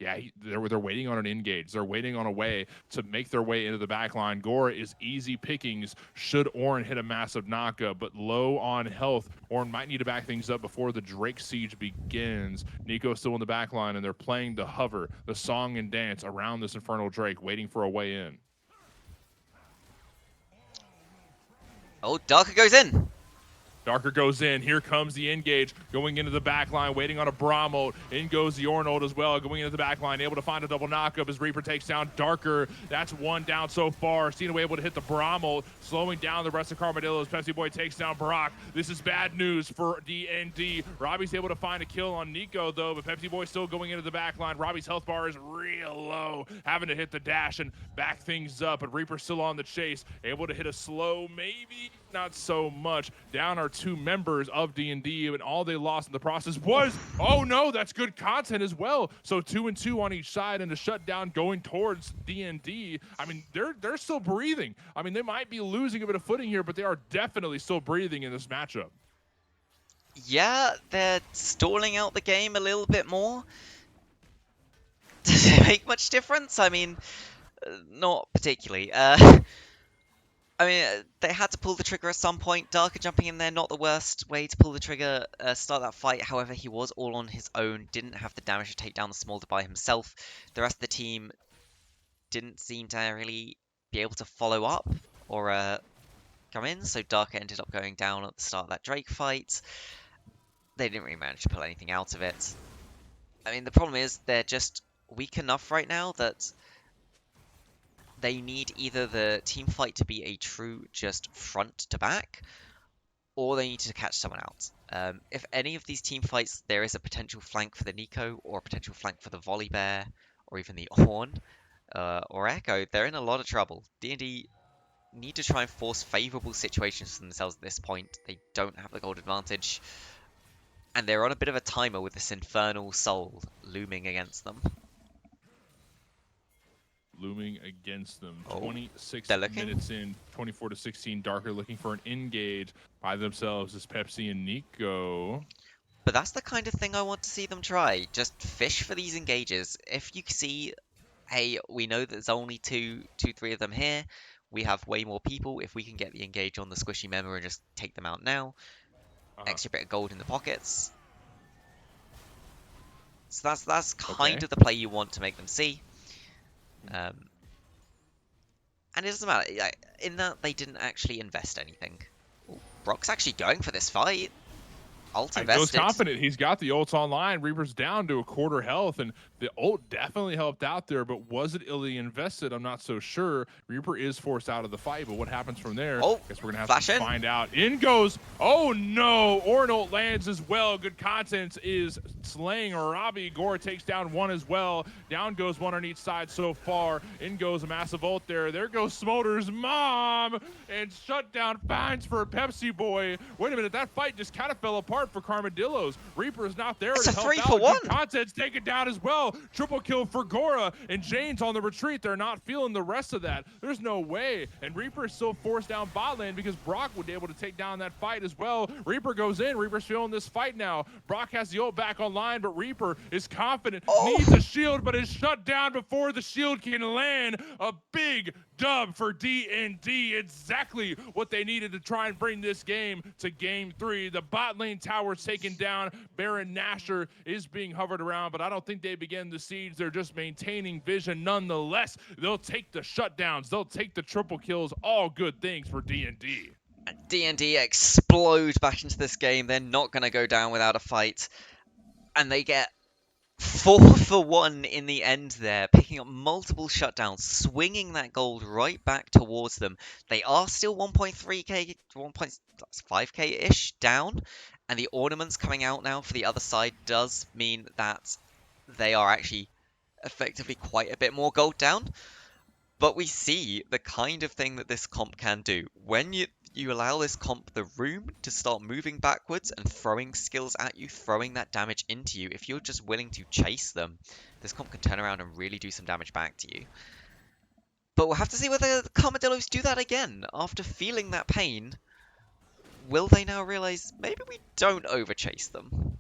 Yeah, they're waiting on an engage. They're waiting on a way to make their way into the back line. Gora is easy pickings should Ornn hit a massive knockup, but low on health. Ornn might need to back things up before the Drake siege begins. Nico's still in the back line, and they're playing the hover, the song and dance around this Infernal Drake, waiting for a way in. Oh, Darker goes in. Darker goes in. Here comes the engage. Going into the back line, waiting on a Brahmo. In goes the Ornn ult as well. Going into the back line, able to find a double knockup as Reaper takes down Darker. That's one down so far. Cena able to hit the Brahmo, slowing down the rest of Carmadillos. Pepsi Boy takes down Brock. This is bad news for DND. Robbie's able to find a kill on Nico, though, but Pepsi Boy still going into the back line. Robbie's health bar is real low, having to hit the dash and back things up, but Reaper still on the chase. Able to hit a slow, maybe not so much. Down are 2 members of D&D, and all they lost in the process was, oh no, that's good content as well. So 2 and 2 on each side, and the shutdown going towards D&D. I mean, they're still breathing. I mean, they might be losing a bit of footing here, but they are definitely still breathing in this matchup. Yeah, they're stalling out the game a little bit more. Does it make much difference? I mean, not particularly. I mean, they had to pull the trigger at some point. Darker jumping in there, not the worst way to pull the trigger, start that fight. However, he was all on his own, didn't have the damage to take down the Smolder by himself. The rest of the team didn't seem to really be able to follow up or come in, so Darker ended up going down at the start of that Drake fight. They didn't really manage to pull anything out of it. I mean, the problem is they're just weak enough right now that they need either the team fight to be a true just front to back, or they need to catch someone out. If any of these team fights, there is a potential flank for the Nico, or a potential flank for the Volley Bear, or even the Ornn, or Echo, they're in a lot of trouble. D&D need to try and force favorable situations for themselves at this point. They don't have the gold advantage, and they're on a bit of a timer with this Infernal Soul looming against them. Looming against them. 26 looking. minutes in, 24-16. Darker looking for an engage by themselves as Pepsi and Nico. But that's the kind of thing I want to see them try. Just fish for these engages. If you see, hey, we know there's only 3 of them here. We have way more people. If we can get the engage on the squishy member and just take them out now, extra bit of gold in the pockets. So that's kind of the play you want to make them see. And it doesn't matter. In that, they didn't actually invest anything. Ooh, Brock's actually going for this fight. Ult invested. He was confident. He's got the ults online. Reaper's down to a quarter health, and the ult definitely helped out there, but was it illy invested? I'm not so sure. Reaper is forced out of the fight, but what happens from there? Oh, guess we're going to have to find out. In goes, oh no, Ornn ult lands as well. Good content is slaying Robbie. Gora takes down 1 as well. Down goes 1 on each side so far. In goes a massive ult there. There goes Smolder's mom, and shutdown finds for Pepsi Boy. Wait a minute, that fight just kind of fell apart for Carmadillos. Reaper is not there it's to a help 3 out. for 1. Good content's taken down as well. Triple kill for Gora, and Jane's on the retreat. They're not feeling the rest of that. There's no way. And Reaper is still forced down bot lane because Brock would be able to take down that fight as well. Reaper goes in. Reaper's feeling this fight now. Brock has the ult back online, but Reaper is confident. Needs a shield, but is shut down before the shield can land. A big dub for DND. Exactly what they needed to try and bring this game to game 3. The bot lane tower's taken down. Baron Nashor is being hovered around, but I don't think they begin the siege. They're just maintaining vision nonetheless. They'll take the shutdowns. They'll take the triple kills. All good things for DND. DND explode back into this game. They're not going to go down without a fight. And they get 4 for 1 in the end there, picking up multiple shutdowns, swinging that gold right back towards them. They are still 1.3k, 1.5k-ish down, and the ornaments coming out now for the other side does mean that they are actually effectively quite a bit more gold down. But we see the kind of thing that this comp can do. When you allow this comp the room to start moving backwards and throwing skills at you, throwing that damage into you, if you're just willing to chase them, this comp can turn around and really do some damage back to you. But we'll have to see whether the Carmadillos do that again. After feeling that pain, will they now realize maybe we don't overchase them?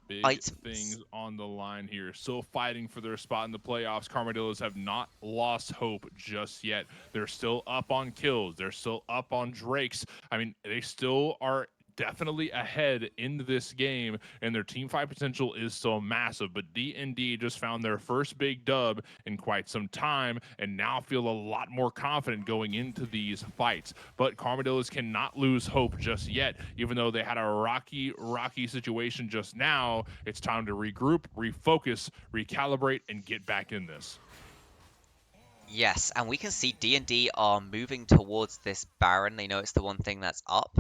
Big things on the line here. Still fighting for their spot in the playoffs. Carmadillos have not lost hope just yet. They're still up on kills. They're still up on Drakes. I mean, they still are definitely ahead in this game, and their team fight potential is still massive. But DND just found their first big dub in quite some time and now feel a lot more confident going into these fights. But Carmadillos cannot lose hope just yet. Even though they had a rocky situation just now, it's time to regroup, refocus, recalibrate, and get back in this. Yes, and we can see D&D are moving towards this Baron. They know it's the one thing that's up.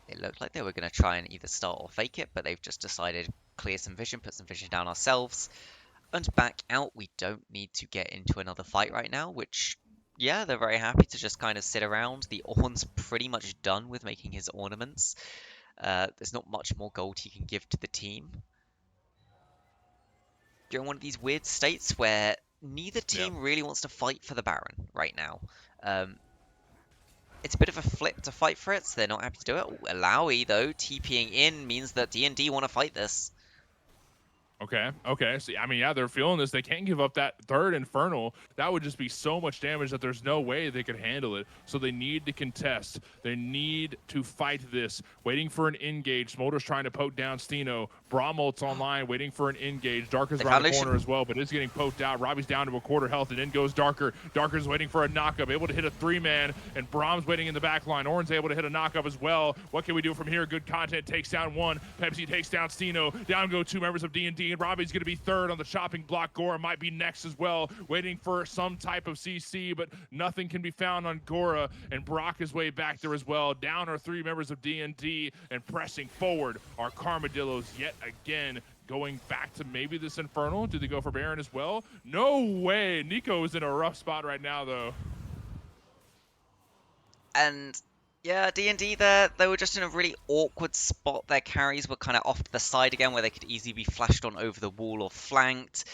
It looked like they were going to try and either start or fake it, but they've just decided clear some vision, put some vision down ourselves, and back out. We don't need to get into another fight right now, which, yeah, they're very happy to just kind of sit around. The Orn's pretty much done with making his ornaments. There's not much more gold he can give to the team. You're in one of these weird states where neither team really wants to fight for the Baron right now. It's a bit of a flip to fight for it, so they're not happy to do it. Alawi, though, TPing in means that D&D want to fight this. Okay. See, I mean, yeah, they're feeling this. They can't give up that third Infernal. That would just be so much damage that there's no way they could handle it. So they need to contest. They need to fight this. Waiting for an engage. Smolder's trying to poke down Steno. Bromolt's online, waiting for an engage. Darker's around the corner as well, but is getting poked out. Robbie's down to a quarter health, and in goes Darker. Darker's waiting for a knockup, able to hit a 3-man, and Brom's waiting in the back line. Orin's able to hit a knockup as well. What can we do from here? Good content takes down one. Pepsi takes down Steno. Down go 2 members of D&D, and Robbie's going to be third on the chopping block. Gora might be next as well, waiting for some type of CC, but nothing can be found on Gora, and Brock is way back there as well. Down are 3 members of D&D, and pressing forward are Carmadillos yet again, going back to maybe this Infernal. Do they go for Baron as well? No way. Nico is in a rough spot right now, though. And yeah, D&D there, they were just in a really awkward spot. Their carries were kind of off to the side again, where they could easily be flashed on over the wall or flanked.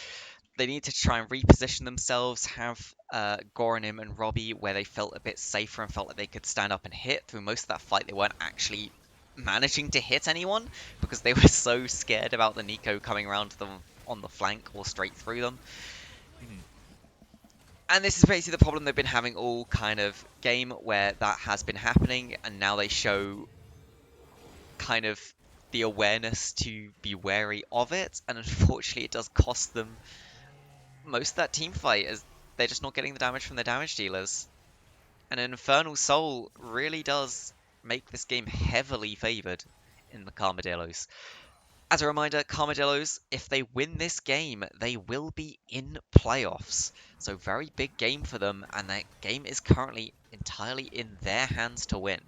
They need to try and reposition themselves, have Goranim and Robbie where they felt a bit safer and felt like they could stand up and hit. Through most of that fight, they weren't actually managing to hit anyone because they were so scared about the Nico coming around to them on the flank or straight through them. And this is basically the problem they've been having all kind of game, where that has been happening, and now they show kind of the awareness to be wary of it, and unfortunately it does cost them most of that team fight, as they're just not getting the damage from the damage dealers. And an Infernal Soul really does make this game heavily favored in the Carmadillos. As a reminder, Carmadillos, if they win this game, they will be in playoffs. So very big game for them, and that game is currently entirely in their hands to win.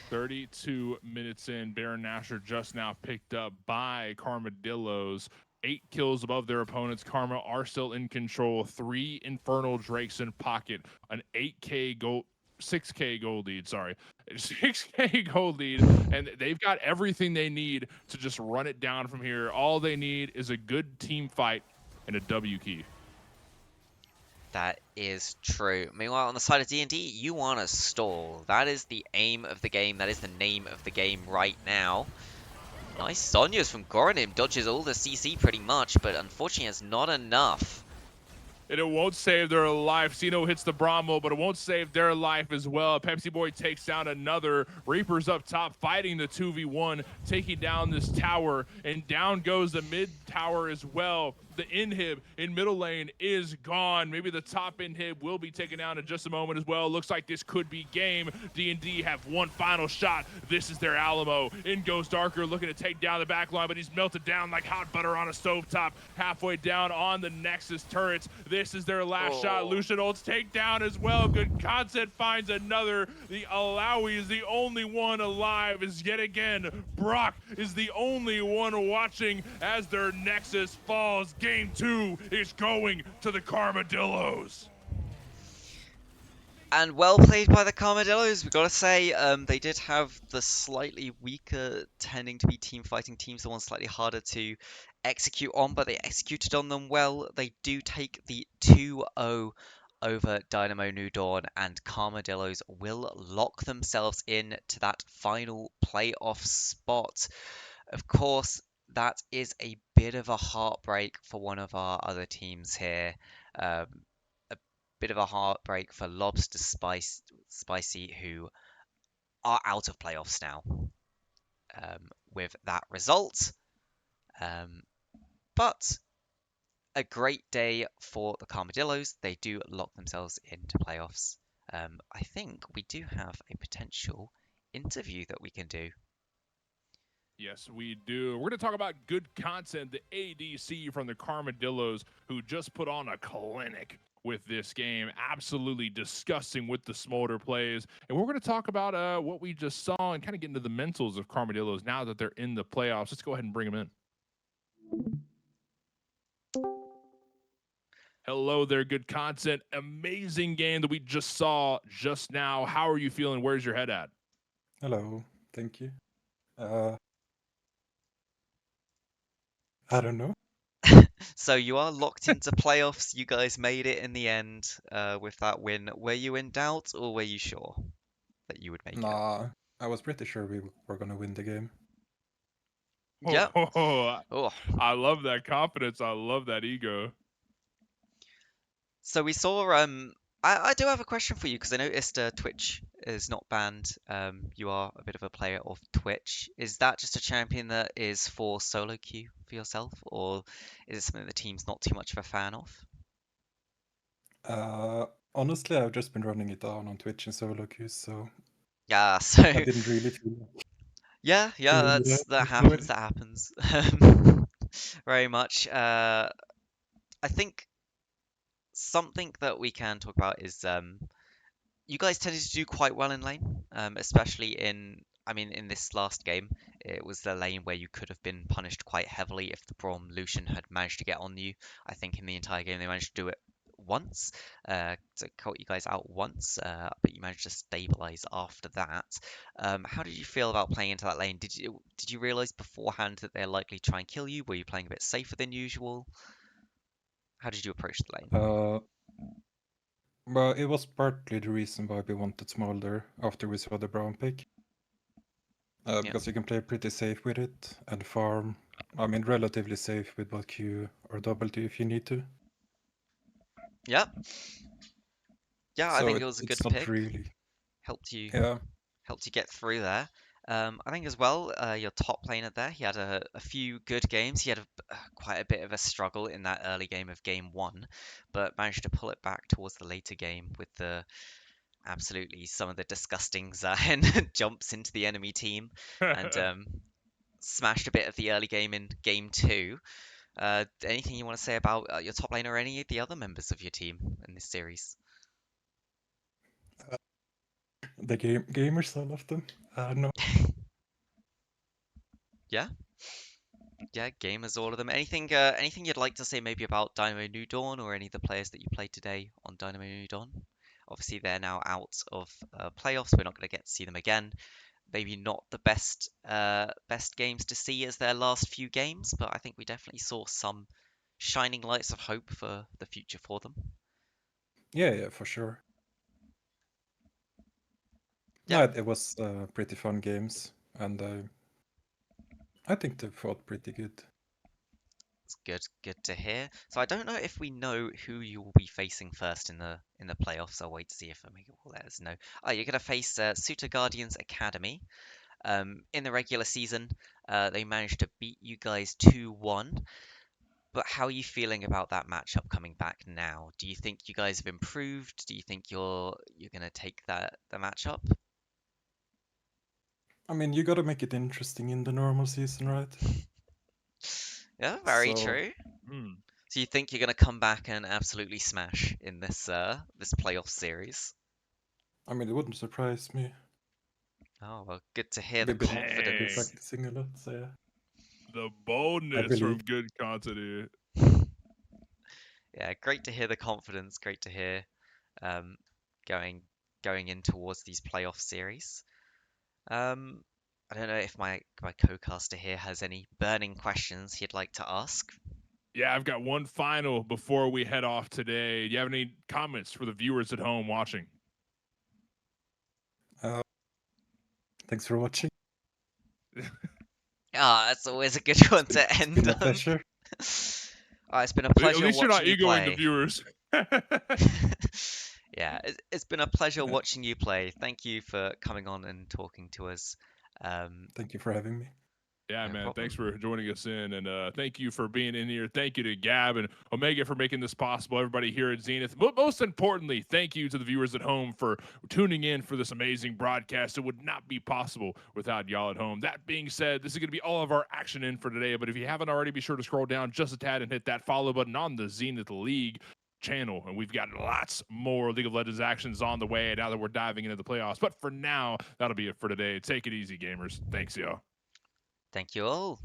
32 minutes in, Baron Nashor just now picked up by Carmadillos. 8 kills above their opponents. Karma are still in control. 3 Infernal Drakes in pocket. An 8k gold, 6k gold lead, sorry. 6k gold lead, and they've got everything they need to just run it down from here. All they need is a good team fight and a W key. That is true. Meanwhile, on the side of D&D, you want to stall. That is the aim of the game. That is the name of the game right now. Nice Sonia's from Goronim. Dodges all the CC pretty much, but unfortunately it's not enough. And it won't save their life. Sino hits the Bromwell, but it won't save their life as well. Pepsi Boy takes down another. Reaper's up top fighting the 2v1, taking down this tower, and down goes the mid tower as well. The inhib in middle lane is gone. Maybe the top inhib will be taken down in just a moment as well. Looks like this could be game. DND have one final shot. This is their Alamo. In goes Darker, looking to take down the back line, but he's melted down like hot butter on a stovetop. Halfway down on the Nexus turrets. This is their last shot. Lucian ults take down as well. Good concept finds another. The Alawi is the only one alive. Is yet again, Brock is the only one watching as their Nexus falls. Game 2 is going to the Carmadillos. And well played by the Carmadillos, we've got to say. They did have the slightly weaker, tending to be team fighting teams, the ones slightly harder to execute on, but they executed on them well. They do take the 2-0 over Dynamo New Dawn, and Carmadillos will lock themselves in to that final playoff spot. Of course, that is a bit of a heartbreak for one of our other teams here. A bit of a heartbreak for Lobster Spicy, who are out of playoffs now with that result. But a great day for the Carmadillos. They do lock themselves into playoffs. I think we do have a potential interview that we can do. Yes, we do. We're going to talk about good content, the ADC from the Carmadillos, who just put on a clinic with this game. Absolutely disgusting with the Smolder plays. And we're going to talk about what we just saw and kind of get into the mentals of Carmadillos now that they're in the playoffs. Let's go ahead and bring them in. Hello there, good content. Amazing game that we just saw just now. How are you feeling? Where's your head at? Hello, thank you. I don't know. So you are locked into playoffs. You guys made it in the end with that win. Were you in doubt or were you sure that you would make it? Nah, I was pretty sure we were gonna win the game. Yeah. Oh, I love that confidence. I love that ego. So we saw. I do have a question for you because I noticed Twitch is not banned. You are a bit of a player of Twitch. Is that just a champion that is for solo queue for yourself, or is it something the team's not too much of a fan of? Honestly, I've just been running it down on Twitch and solo queues, so Yeah. So. I didn't really feel. Yeah. That happens. That happens. Very much. I think something that we can talk about is you guys tended to do quite well in lane, especially in this last game. It was the lane where you could have been punished quite heavily if the Braum Lucian had managed to get on you. I think in the entire game they managed to do it once, to caught you guys out once, but you managed to stabilize after that. How did you feel about playing into that lane? Did you realize beforehand that they're likely to try and kill you? Were you playing a bit safer than usual? How did you approach the lane? Well, it was partly the reason why we wanted Smolder after we saw the Brown pick. Because you can play pretty safe with it and farm. I mean, relatively safe with both Q or W if you need to. Yeah. Yeah, I So think it was a good it's not pick. really. Helped you Yeah. get through there. I think as well, your top laner there, he had a few good games. He had quite a bit of a struggle in that early game of game 1, but managed to pull it back towards the later game with absolutely some of the disgusting Zahen jumps into the enemy team and smashed a bit of the early game in game 2. Anything you want to say about your top laner or any of the other members of your team in this series? The gamers, all of them. I don't know. Yeah. Yeah, gamers, all of them. Anything you'd like to say maybe about Dynamo New Dawn or any of the players that you played today on Dynamo New Dawn? Obviously, they're now out of playoffs. We're not going to get to see them again. Maybe not the best games to see as their last few games, but I think we definitely saw some shining lights of hope for the future for them. Yeah, for sure. Yeah. No, it was pretty fun games, and I think they fought pretty good. It's good to hear. So I don't know if we know who you will be facing first in the playoffs. I'll wait to see if Omega will let us know. Oh, you're gonna face Suitor Guardians Academy. In the regular season, they managed to beat you guys 2-1. But how are you feeling about that matchup coming back now? Do you think you guys have improved? Do you think you're gonna take the matchup? I mean, you gotta make it interesting in the normal season, right? Yeah, very So, true. Hmm. So you think you're gonna come back and absolutely smash in this this playoff series? I mean, it wouldn't surprise me. Oh well, good to hear the We've been Dang. confidence. practicing a lot, so yeah. The I boldness from believe. good content. Yeah, great to hear the confidence. Great to hear um, going in towards these playoff series. I don't know if my co-caster here has any burning questions he'd like to ask. Yeah, I've got one final before we head off today. Do you have any comments for the viewers at home watching? Thanks for watching. Ah, that's always a good one to It's end been a on. pleasure. It's been a At pleasure least you're not watching you egoing the play. viewers. Yeah, it's been a pleasure watching you play. Thank you for coming on and talking to us. Thank you for having me. Yeah, No man. Thanks problem. for joining us in. And thank you for being in here. Thank you to Gab and Omega for making this possible. Everybody here at Zenith. But most importantly, thank you to the viewers at home for tuning in for this amazing broadcast. It would not be possible without y'all at home. That being said, this is going to be all of our action in for today. But if you haven't already, be sure to scroll down just a tad and hit that follow button on the Zenith League channel, and we've got lots more League of Legends actions on the way now that we're diving into the playoffs. But for now, that'll be it for today. Take it easy, gamers. Thanks, y'all. Thank you all.